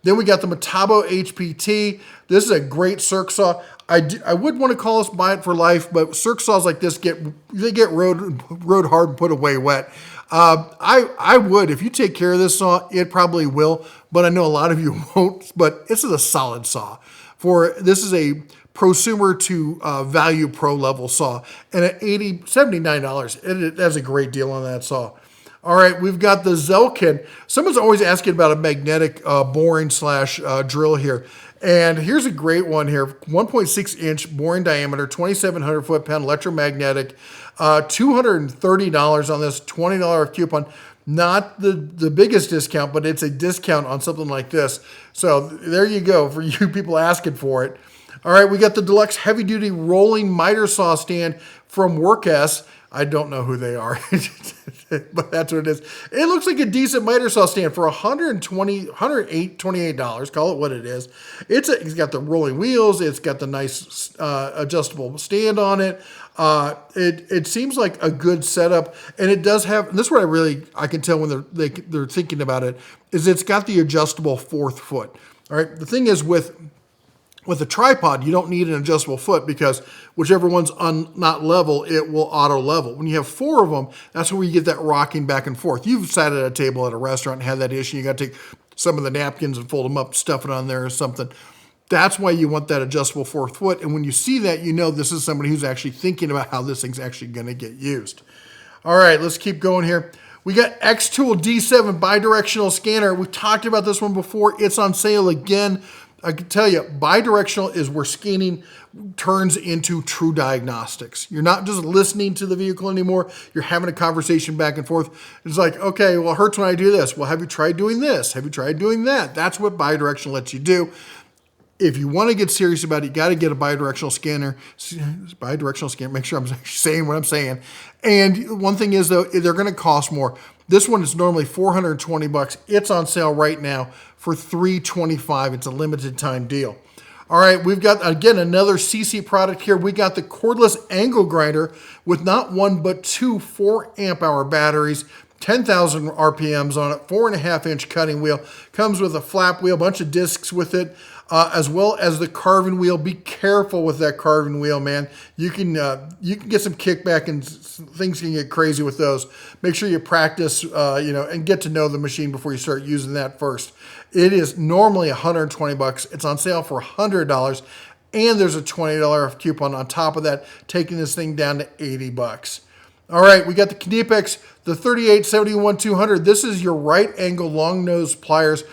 Then we got the Metabo HPT. This is a great circ saw. I would want to call this buy it for life, but circ saws like this get rode hard and put away wet. I would, if you take care of this saw, it probably will, but I know a lot of you won't, but this is a solid saw. This is a prosumer to value pro level saw, and at $79, that's a great deal on that saw. All right, we've got the Zelkin. Someone's always asking about a magnetic boring slash drill here. And here's a great one here, 1.6 inch boring diameter, 2,700 foot-pound electromagnetic, $230 on this, $20 coupon. Not the biggest discount, but it's a discount on something like this. So there you go for you people asking for it. All right, we got the deluxe heavy-duty rolling miter saw stand from WorkS. I don't know who they are, but that's what it is. It looks like a decent miter saw stand for $28, call it what it is. It's got the rolling wheels. It's got the nice adjustable stand on it. It seems like a good setup, and it does have, and this is what I can tell when they're thinking about it, is it's got the adjustable fourth foot. All right, the thing is with a tripod, you don't need an adjustable foot because whichever one's not level, it will auto level. When you have 4 of them, that's where you get that rocking back and forth. You've sat at a table at a restaurant and had that issue. You got to take some of the napkins and fold them up, stuff it on there or something. That's why you want that adjustable fourth foot. And when you see that, you know this is somebody who's actually thinking about how this thing's actually going to get used. All right, let's keep going here. We got X-Tool D7 bidirectional scanner. We talked about this one before. It's on sale again. I can tell you, bidirectional is where scanning turns into true diagnostics. You're not just listening to the vehicle anymore. You're having a conversation back and forth. It's like, okay, well, it hurts when I do this. Well, have you tried doing this? Have you tried doing that? That's what bidirectional lets you do. If you want to get serious about it, you got to get a bidirectional scanner. Bidirectional scanner, make sure I'm saying what I'm saying. And one thing is, though, they're going to cost more. This one is normally $420. It's on sale right now for $325. It's a limited time deal. All right, we've got, again, another CC product here. We got the cordless angle grinder with not one but two 4 amp hour batteries. 10,000 RPMs on it, 4.5-inch cutting wheel. Comes with a flap wheel, bunch of discs with it, as well as the carving wheel. Be careful with that carving wheel, man. You can get some kickback and things can get crazy with those. Make sure you practice, and get to know the machine before you start using that first. It is normally $120. It's on sale for $100, and there's a $20 coupon on top of that, taking this thing down to $80. All right, we got the Knipex, the 3871-200. This is your right angle long nose pliers.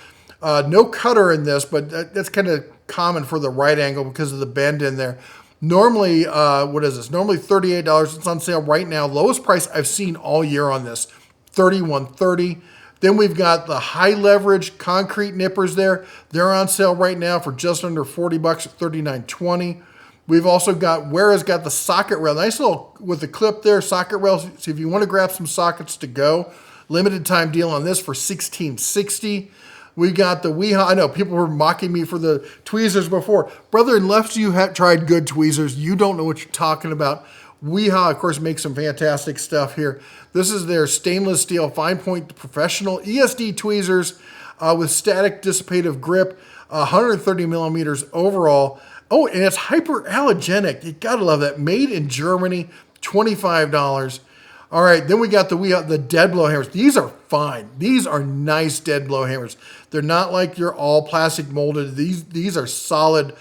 No cutter in this, but that's kind of common for the right angle because of the bend in there. Normally, what is this? Normally $38. It's on sale right now. Lowest price I've seen all year on this, $31.30. Then we've got the high leverage concrete nippers there. They're on sale right now for just under $40 at $39.20. We've also got, Whereas got the socket rail. Nice little, with the clip there, socket rail. So if you want to grab some sockets to go, limited time deal on this for $16.60. We got the Weha. I know people were mocking me for the tweezers before. Brother, unless you have tried good tweezers, you don't know what you're talking about. Weha, of course, makes some fantastic stuff here. This is their stainless steel fine point professional ESD tweezers with static dissipative grip, 130 millimeters overall. Oh, and it's hyperallergenic. You gotta love that. Made in Germany, $25. All right, then we got the dead blow hammers. These are fine. These are nice dead blow hammers. They're not like your all plastic molded. These are solid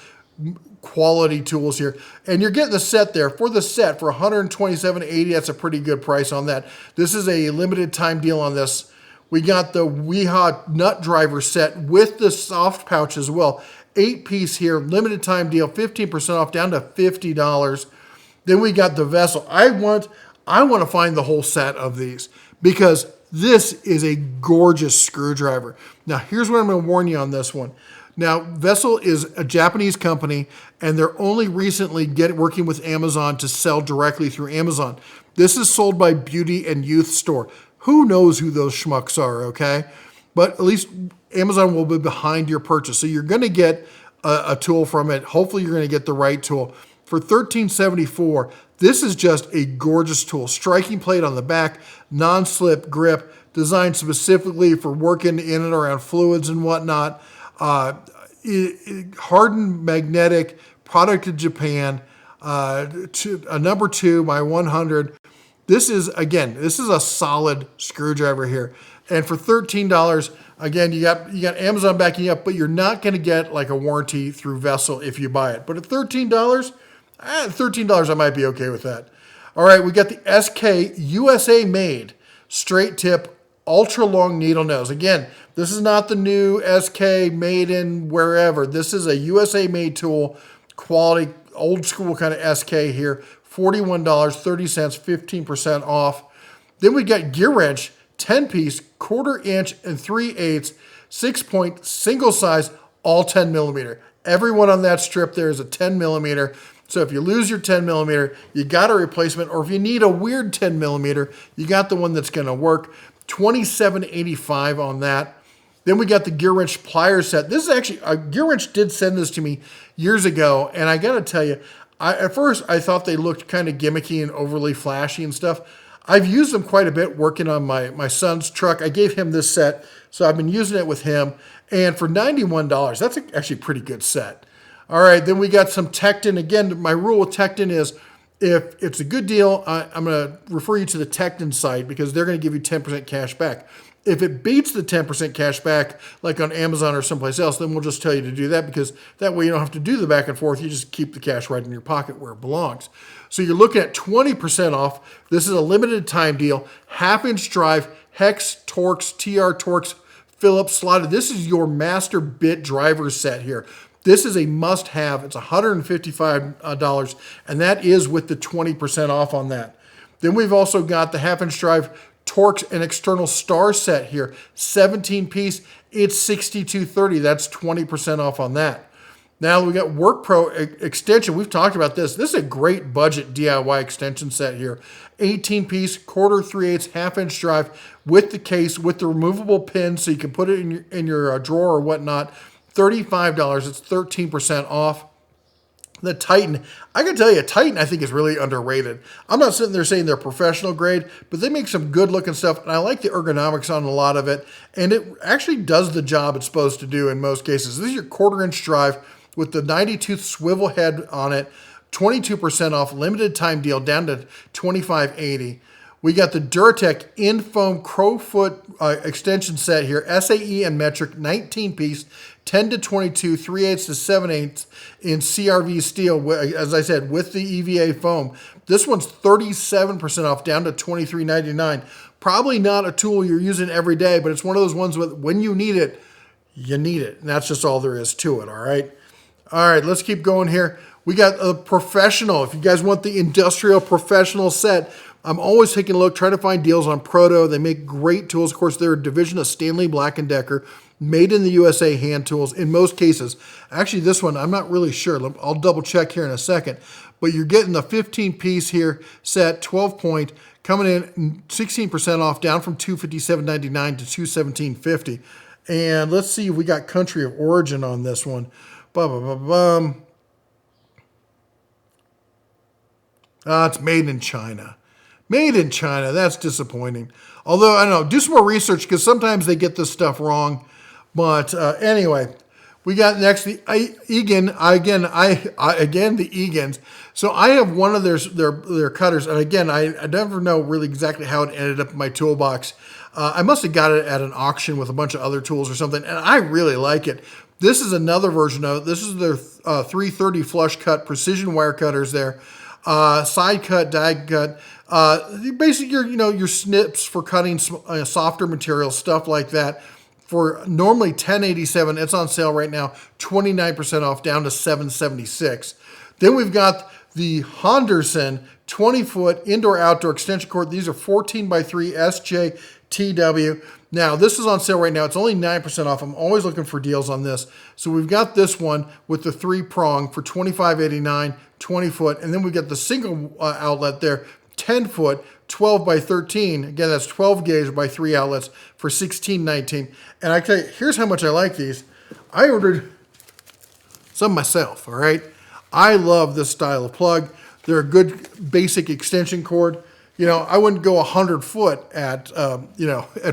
quality tools here. And you're getting the set there. For the set, for $127.80, that's a pretty good price on that. This is a limited time deal on this. We got the Weha nut driver set with the soft pouch as well. 8-piece here, limited time deal, 15% off, down to $50. Then we got the vessel. I want to find the whole set of these because this is a gorgeous screwdriver. Now, here's what I'm going to warn you on this one. Now, Vessel is a Japanese company, and they're only recently working with Amazon to sell directly through Amazon. This is sold by Beauty and Youth Store. Who knows who those schmucks are, okay? But at least Amazon will be behind your purchase. So you're going to get a tool from it. Hopefully you're going to get the right tool. For $13.74, this is just a gorgeous tool. Striking plate on the back, non-slip grip, designed specifically for working in and around fluids and whatnot. Hardened magnetic, product of Japan, a number 2 by 100. This is a solid screwdriver here. And for $13, again, you got Amazon backing up, but you're not going to get like a warranty through Vessel if you buy it. But at $13, I might be okay with that. All right, we got the SK USA made straight tip ultra long needle nose. Again, this is not the new SK made in wherever. This is a USA made tool, quality, old school kind of SK here. $41.30, 15% off. Then we got gear wrench, 10-piece, 1/4 inch and 3/8, 6-point, single size, all 10 millimeter. Everyone on that strip there is a 10 millimeter. So if you lose your 10 millimeter, you got a replacement, or if you need a weird 10 millimeter, you got the one that's going to work. $27.85 on that. Then we got the gear wrench pliers set. This is actually, Gear Wrench did send this to me years ago, and I got to tell you, at first I thought they looked kind of gimmicky and overly flashy and stuff. I've used them quite a bit working on my son's truck. I gave him this set, so I've been using it with him. And for $91, that's actually a pretty good set. All right, then we got some Tecton. Again, my rule with Tecton is if it's a good deal, I'm going to refer you to the Tecton site because they're going to give you 10% cash back. If it beats the 10% cash back, like on Amazon or someplace else, then we'll just tell you to do that because that way you don't have to do the back and forth. You just keep the cash right in your pocket where it belongs. So you're looking at 20% off. This is a limited time deal. 1/2-inch drive, Hex, Torx, TR Torx, Phillips slotted. This is your master bit driver set here. This is a must-have. It's $155, and that is with the 20% off on that. Then we've also got the half-inch drive Torx and external star set here, 17-piece. It's $62.30. That's 20% off on that. Now we got Work Pro extension. We've talked about this. This is a great budget DIY extension set here. 18-piece, quarter 3/8, half-inch drive with the case, with the removable pin, so you can put it in your drawer or whatnot. $35. It's 13% off. The Titan, I can tell you, Titan I think is really underrated. I'm not sitting there saying they're professional grade, but they make some good looking stuff, and I like the ergonomics on a lot of it, and it actually does the job it's supposed to do in most cases. This is your quarter-inch drive with the 90-tooth swivel head on it, 22% off, limited time deal, down to $25.80. We got the Duratec In-Foam Crowfoot extension set here, SAE and metric, 19-piece, 10 to 22, 3/8 to 7/8 in CRV steel, as I said, with the EVA foam. This one's 37% off, down to $23.99. Probably not a tool you're using every day, but it's one of those ones with when you need it, you need it. And that's just all there is to it, all right? All right, let's keep going here. We got a professional. If you guys want the industrial professional set, I'm always taking a look, trying to find deals on Proto. They make great tools. Of course, they're a division of Stanley Black & Decker, made in the USA hand tools in most cases. Actually, this one, I'm not really sure. I'll double check here in a second. But you're getting the 15-piece here set, 12-point, coming in 16% off, down from $257.99 to $217.50. And let's see if we got country of origin on this one. It's made in China. Made in China. That's disappointing. Although, I don't know, do some more research because sometimes they get this stuff wrong. But anyway, we got next the Egan. The Egans. So I have one of their cutters. And again, I never know really exactly how it ended up in my toolbox. I must have got it at an auction with a bunch of other tools or something. And I really like it. This is another version of it. This is their 330 flush cut precision wire cutters there. Side cut, diag cut. Basically, your snips for cutting softer materials, stuff like that. For normally $10.87, it's on sale right now, 29% off, down to $7.76. Then we've got the Henderson 20-foot indoor-outdoor extension cord. These are 14x3 SJTW. Now, this is on sale right now. It's only 9% off. I'm always looking for deals on this. So we've got this one with the 3-prong for $25.89, 20-foot. And then we got the single outlet there, 10-foot, 12x13. Again, that's 12 gauge by 3 outlets for $16.19. And I tell you, here's how much I like these. I ordered some myself, all right? I love this style of plug. They're a good basic extension cord. I wouldn't go 100 foot at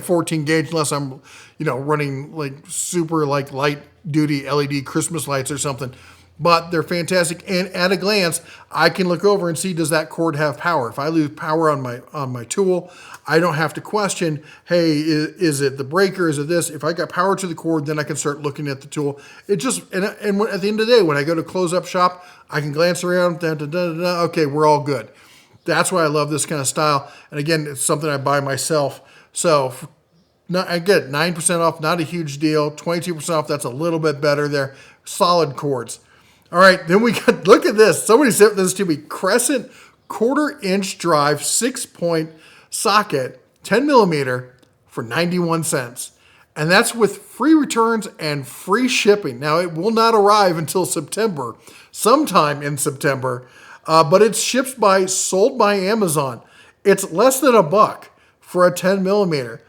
14 gauge unless I'm, running like super light duty LED Christmas lights or something. But they're fantastic. And at a glance, I can look over and see, does that cord have power? If I lose power on my tool, I don't have to question, hey, is it the breaker? Is it this? If I got power to the cord, then I can start looking at the tool. It just, and at the end of the day, when I go to close up shop, I can glance around, okay, we're all good. That's why I love this kind of style. And again, it's something I buy myself. So I get 9% off, not a huge deal. 22% off, that's a little bit better there. Solid cords. All right, then we got, look at this. Somebody sent this to me. Crescent quarter-inch drive, 6-point socket, 10 millimeter for 91 cents. And that's with free returns and free shipping. Now, it will not arrive until September, sometime in September. But it's sold by Amazon. It's less than $1 for a 10 millimeter.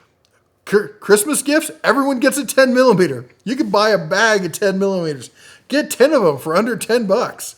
Christmas gifts, everyone gets a 10 millimeter. You can buy a bag of 10 millimeters. Get 10 of them for under $10.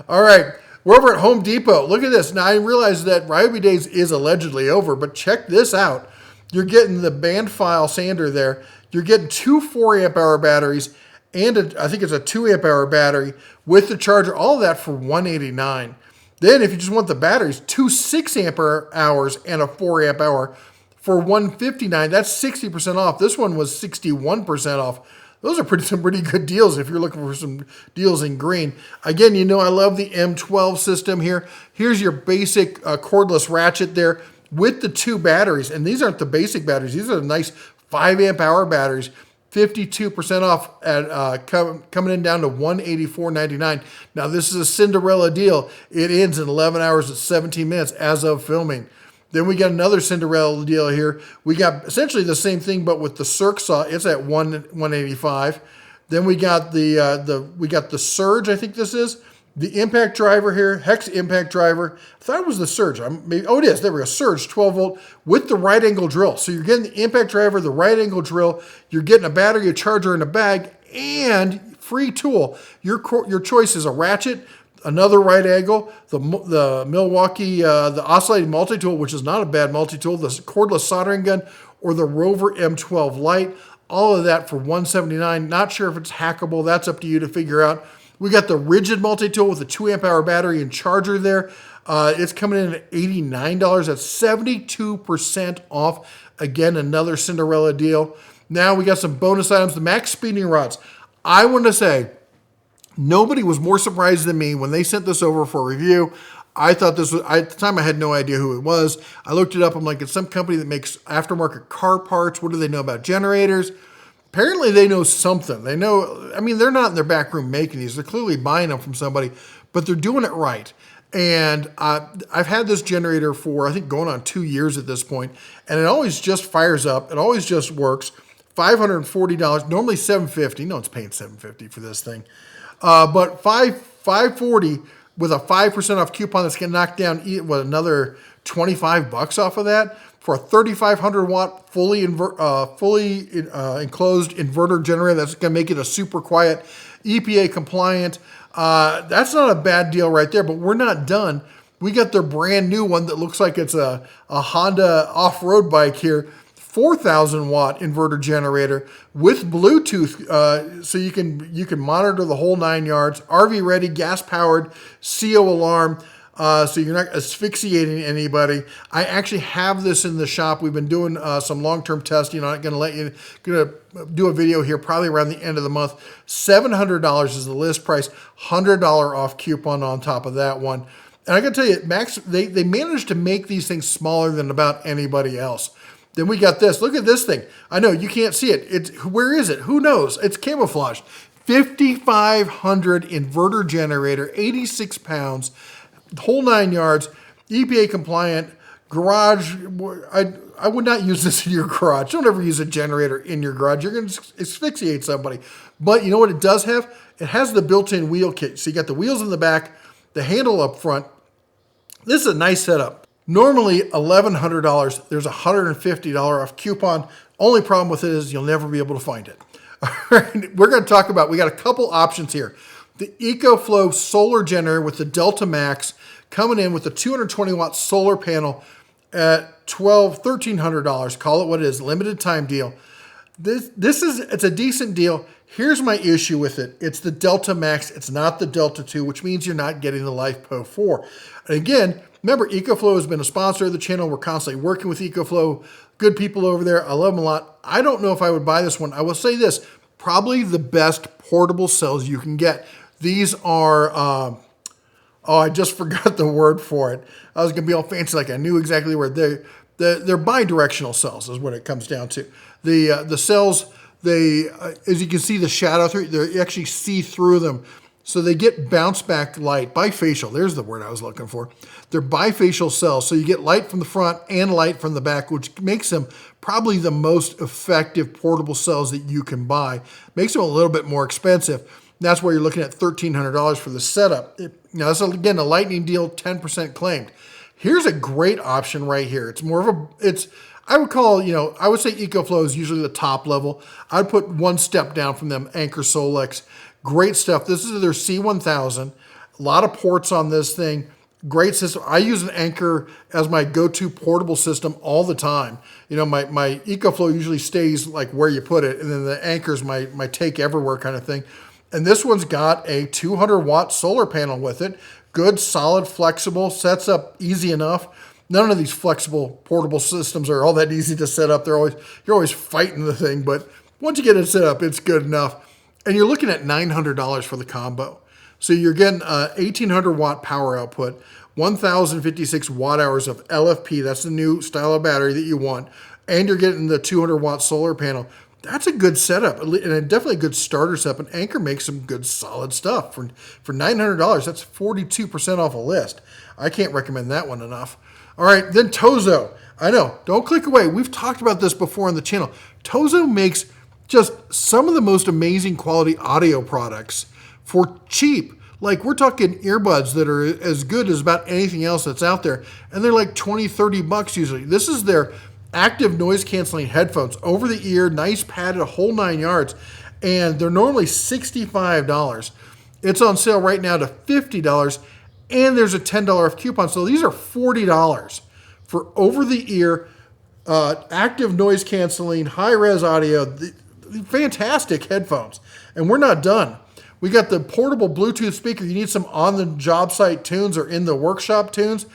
All right, we're over at Home Depot. Look at this. Now, I realize that Ryobi Days is allegedly over, but check this out. You're getting the band file sander there. You're getting 2 4-amp-hour batteries and I think it's a 2-amp-hour battery with the charger. All of that for $189. Then if you just want the batteries, 2 6-amp-hours and a 4-amp-hour for $159. That's 60% off. This one was 61% off. Those are some pretty good deals if you're looking for some deals in green. Again, I love the M12 system here. Here's your basic cordless ratchet there with the 2 batteries. And these aren't the basic batteries. These are nice 5-amp-hour batteries. 52% off at coming in down to $184.99. Now this is a Cinderella deal. It ends in 11 hours and 17 minutes as of filming. Then we got another Cinderella deal here. We got essentially the same thing, but with the circ saw. It's at $185. Then we got the Surge. I think this is the impact driver here, Hex impact driver. I thought it was the Surge. Oh, it is. There we go. Surge 12 volt with the right angle drill. So you're getting the impact driver, the right angle drill. You're getting a battery, a charger, in a bag, and free tool. Your choice is a ratchet, another right angle, the Milwaukee, the oscillating multi-tool, which is not a bad multi-tool, the cordless soldering gun, or the Rover M12 Lite. All of that for $179. Not sure if it's hackable. That's up to you to figure out. We got the rigid multi-tool with a 2 amp hour battery and charger there. It's coming in at $89. That's 72% off. Again, another Cinderella deal. Now we got some bonus items. The Max speeding rods. I want to say, nobody was more surprised than me when they sent this over for review. I thought this was, at the time I had no idea who it was. I looked it up. I'm like, it's some company that makes aftermarket car parts. What do they know about generators? Apparently they know something. They know, I mean, they're not in their back room making these. They're clearly buying them from somebody, but they're doing it right. And I've had this generator for, I think, going on 2 years at this point, and it always just fires up. It always just works. $540, normally $750. No one's paying $750 for this thing. But $540 with a 5% off coupon that's going to knock down another $25 off of that for a 3,500 watt fully enclosed inverter generator that's going to make it a super quiet, EPA compliant. That's not a bad deal right there, but we're not done. We got their brand new one that looks like it's a Honda off-road bike here. 4,000 watt inverter generator with Bluetooth, so you can monitor the whole 9 yards. RV ready, gas powered, CO alarm, so you're not asphyxiating anybody. I actually have this in the shop. We've been doing some long-term testing on it. Gonna do a video here probably around the end of the month. $700 is the list price, $100 off coupon on top of that one. And I can tell you, Max, they managed to make these things smaller than about anybody else. Then we got this. Look at this thing. I know you can't see it. Where is it? Who knows? It's camouflaged. 5,500 inverter generator, 86 pounds, whole 9 yards, EPA compliant, garage. I would not use this in your garage. Don't ever use a generator in your garage. You're going to asphyxiate somebody. But you know what it does have? It has the built-in wheel kit. So you got the wheels in the back, the handle up front. This is a nice setup. Normally $1,100. There's a $150 off coupon. Only problem with it is you'll never be able to find it. All right, we're going to talk about, we got a couple options here. The EcoFlow solar generator with the Delta Max coming in with a 220 watt solar panel at $1,300. Call it what it is, limited time deal. It's a decent deal. Here's my issue with it. It's the Delta Max. It's not the Delta 2, which means you're not getting the LifePro 4. And again, remember, EcoFlow has been a sponsor of the channel. We're constantly working with EcoFlow. Good people over there. I love them a lot. I don't know if I would buy this one. I will say this, probably the best portable cells you can get. These are, I just forgot the word for it. I was going to be all fancy like I knew exactly where they're bi-directional cells is what it comes down to. The cells, as you can see the shadow through, they actually see through them. So they get bounce back light, bifacial. There's the word I was looking for. They're bifacial cells. So you get light from the front and light from the back, which makes them probably the most effective portable cells that you can buy. Makes them a little bit more expensive. That's why you're looking at $1,300 for the setup. Now, this is, again, a lightning deal, 10% claimed. Here's a great option right here. It's more of I would call, I would say EcoFlow is usually the top level. I'd put one step down from them, Anchor Solex. Great stuff. This is their C1000. A lot of ports on this thing. Great system. I use an Anchor as my go-to portable system all the time. My EcoFlow usually stays like where you put it, and then the Anchor's my take everywhere kind of thing. And this one's got a 200 watt solar panel with it. Good, solid, flexible, sets up easy enough. None of these flexible portable systems are all that easy to set up. You're always fighting the thing, but once you get it set up, it's good enough. And you're looking at $900 for the combo. So you're getting 1,800 watt power output, 1,056 watt hours of LFP. That's the new style of battery that you want. And you're getting the 200 watt solar panel. That's a good setup, and definitely a good starter setup. And Anker makes some good, solid stuff for $900. That's 42% off a list. I can't recommend that one enough. All right, then Tozo. I know, don't click away. We've talked about this before on the channel. Tozo makes just some of the most amazing quality audio products for cheap. Like, we're talking earbuds that are as good as about anything else that's out there, and they're like 20, 30 bucks usually. This is their active noise canceling headphones, over the ear, nice padded, a whole 9 yards, and they're normally $65. It's on sale right now to $50, and there's a $10 off coupon. So these are $40 for over the ear, active noise canceling, high res audio, fantastic headphones. And we're not done. We got the portable Bluetooth speaker. You need some on the job site tunes or in the workshop tunes.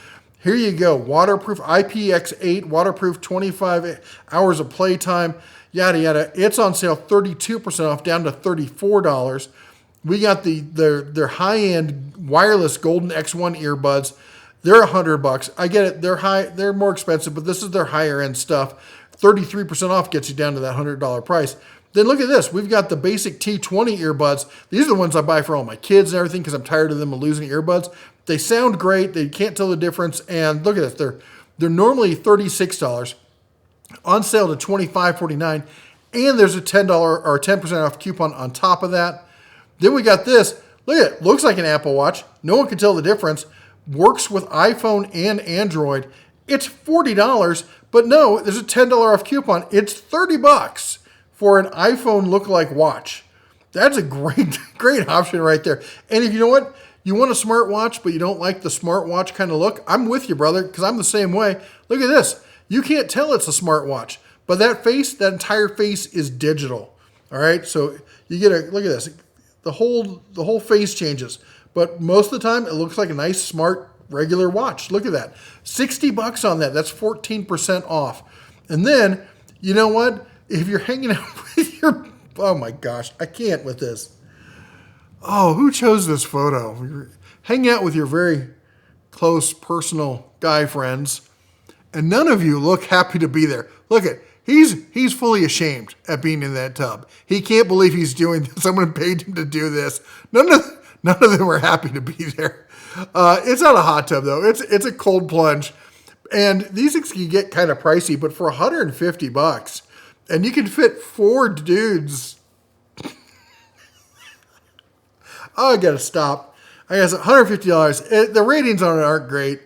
Here you go. Waterproof, IPX8, waterproof, 25 hours of playtime, yada, yada. It's on sale 32% off, down to $34. We got their high-end wireless Golden X1 earbuds. They're $100. I get it. They're more expensive, but this is their higher end stuff. 33% off gets you down to that $100 price. Then look at this. We've got the basic T20 earbuds. These are the ones I buy for all my kids and everything because I'm tired of them losing earbuds. They sound great. They can't tell the difference. And look at this. They're normally $36, on sale to $25.49, and there's a $10 or 10% off coupon on top of that. Then we got this. Look at it. Looks like an Apple Watch. No one can tell the difference. Works with iPhone and Android. It's $40, but no, there's a $10 off coupon. It's $30 for an iPhone lookalike watch. That's a great option right there. And if you know what, you want a smartwatch, but you don't like the smartwatch kind of look, I'm with you, brother, because I'm the same way. Look at this. You can't tell it's a smartwatch, but that entire face is digital. All right, so you get look at this. The whole face changes, but most of the time it looks like a nice, smart, regular watch. Look at that. $60 on that. That's 14% off. And then, you know what? If you're hanging out with oh my gosh, I can't with this. Oh, who chose this photo? You're hanging out with your very close personal guy friends, and none of you look happy to be there. Look at, he's fully ashamed at being in that tub. He can't believe he's doing this. Someone paid him to do this. None of them are happy to be there. It's not a hot tub though. It's a cold plunge, and these things can get kind of pricey. But for $150, and you can fit 4 dudes. Oh, I gotta stop. I guess $150. The ratings on it aren't great.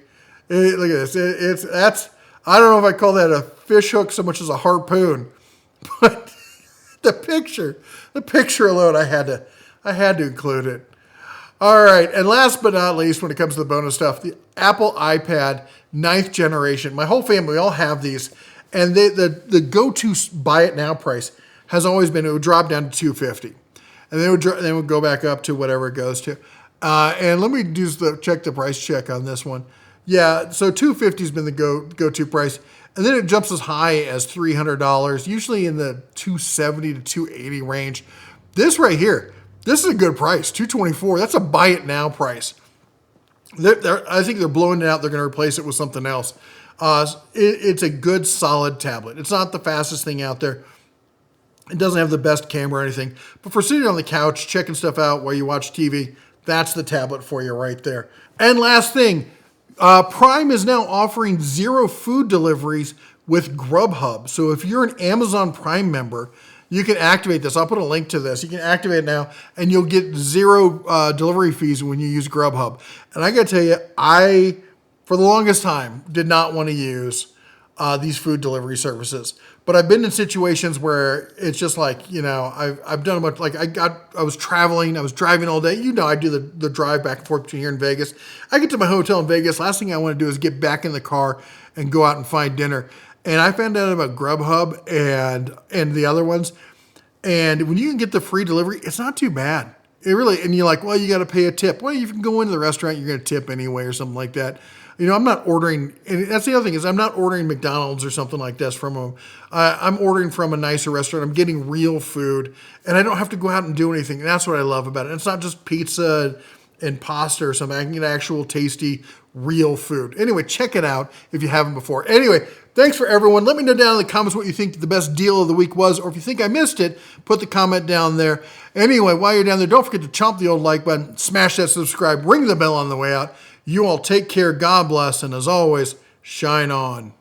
Look at this. I don't know if I call that a fish hook so much as a harpoon, but the picture alone, I had to include it. All right, and last but not least, when it comes to the bonus stuff, the Apple iPad 9th generation. My whole family, we all have these, and the go-to buy it now price has always been, it would drop down to $250, and then it would go back up to whatever it goes to. And let me check the price check on this one. Yeah, so $250 has been the go-to price, and then it jumps as high as $300, usually in the $270 to $280 range. This right here, this is a good price, $224. That's a buy it now price. I think they're blowing it out. They're going to replace it with something else. It's a good, solid tablet. It's not the fastest thing out there. It doesn't have the best camera or anything. But for sitting on the couch, checking stuff out while you watch TV, that's the tablet for you right there. And last thing, Prime is now offering 0 food deliveries with Grubhub. So if you're an Amazon Prime member, you can activate this. I'll put a link to this. You can activate it now, and you'll get 0 delivery fees when you use Grubhub. And I got to tell you, I, for the longest time, did not want to use these food delivery services. But I've been in situations where it's just like, you know, I've done a bunch, like I was traveling, I was driving all day. You know, I do the drive back and forth between here and Vegas. I get to my hotel in Vegas. Last thing I want to do is get back in the car and go out and find dinner. And I found out about Grubhub and the other ones. And when you can get the free delivery, it's not too bad. It really, and you're like, well, you got to pay a tip. Well, you can go into the restaurant, you're going to tip anyway or something like that. You know, I'm not ordering, and that's the other thing is I'm not ordering McDonald's or something like this from them. I'm ordering from a nicer restaurant. I'm getting real food, and I don't have to go out and do anything. And that's what I love about it. It's not just pizza and pasta or something. I can get actual tasty, real food. Anyway, check it out if you haven't before. Anyway, thanks for everyone. Let me know down in the comments what you think the best deal of the week was, or if you think I missed it, put the comment down there. Anyway, while you're down there, don't forget to chomp the old like button, smash that subscribe, ring the bell on the way out. You all take care, God bless, and as always, shine on.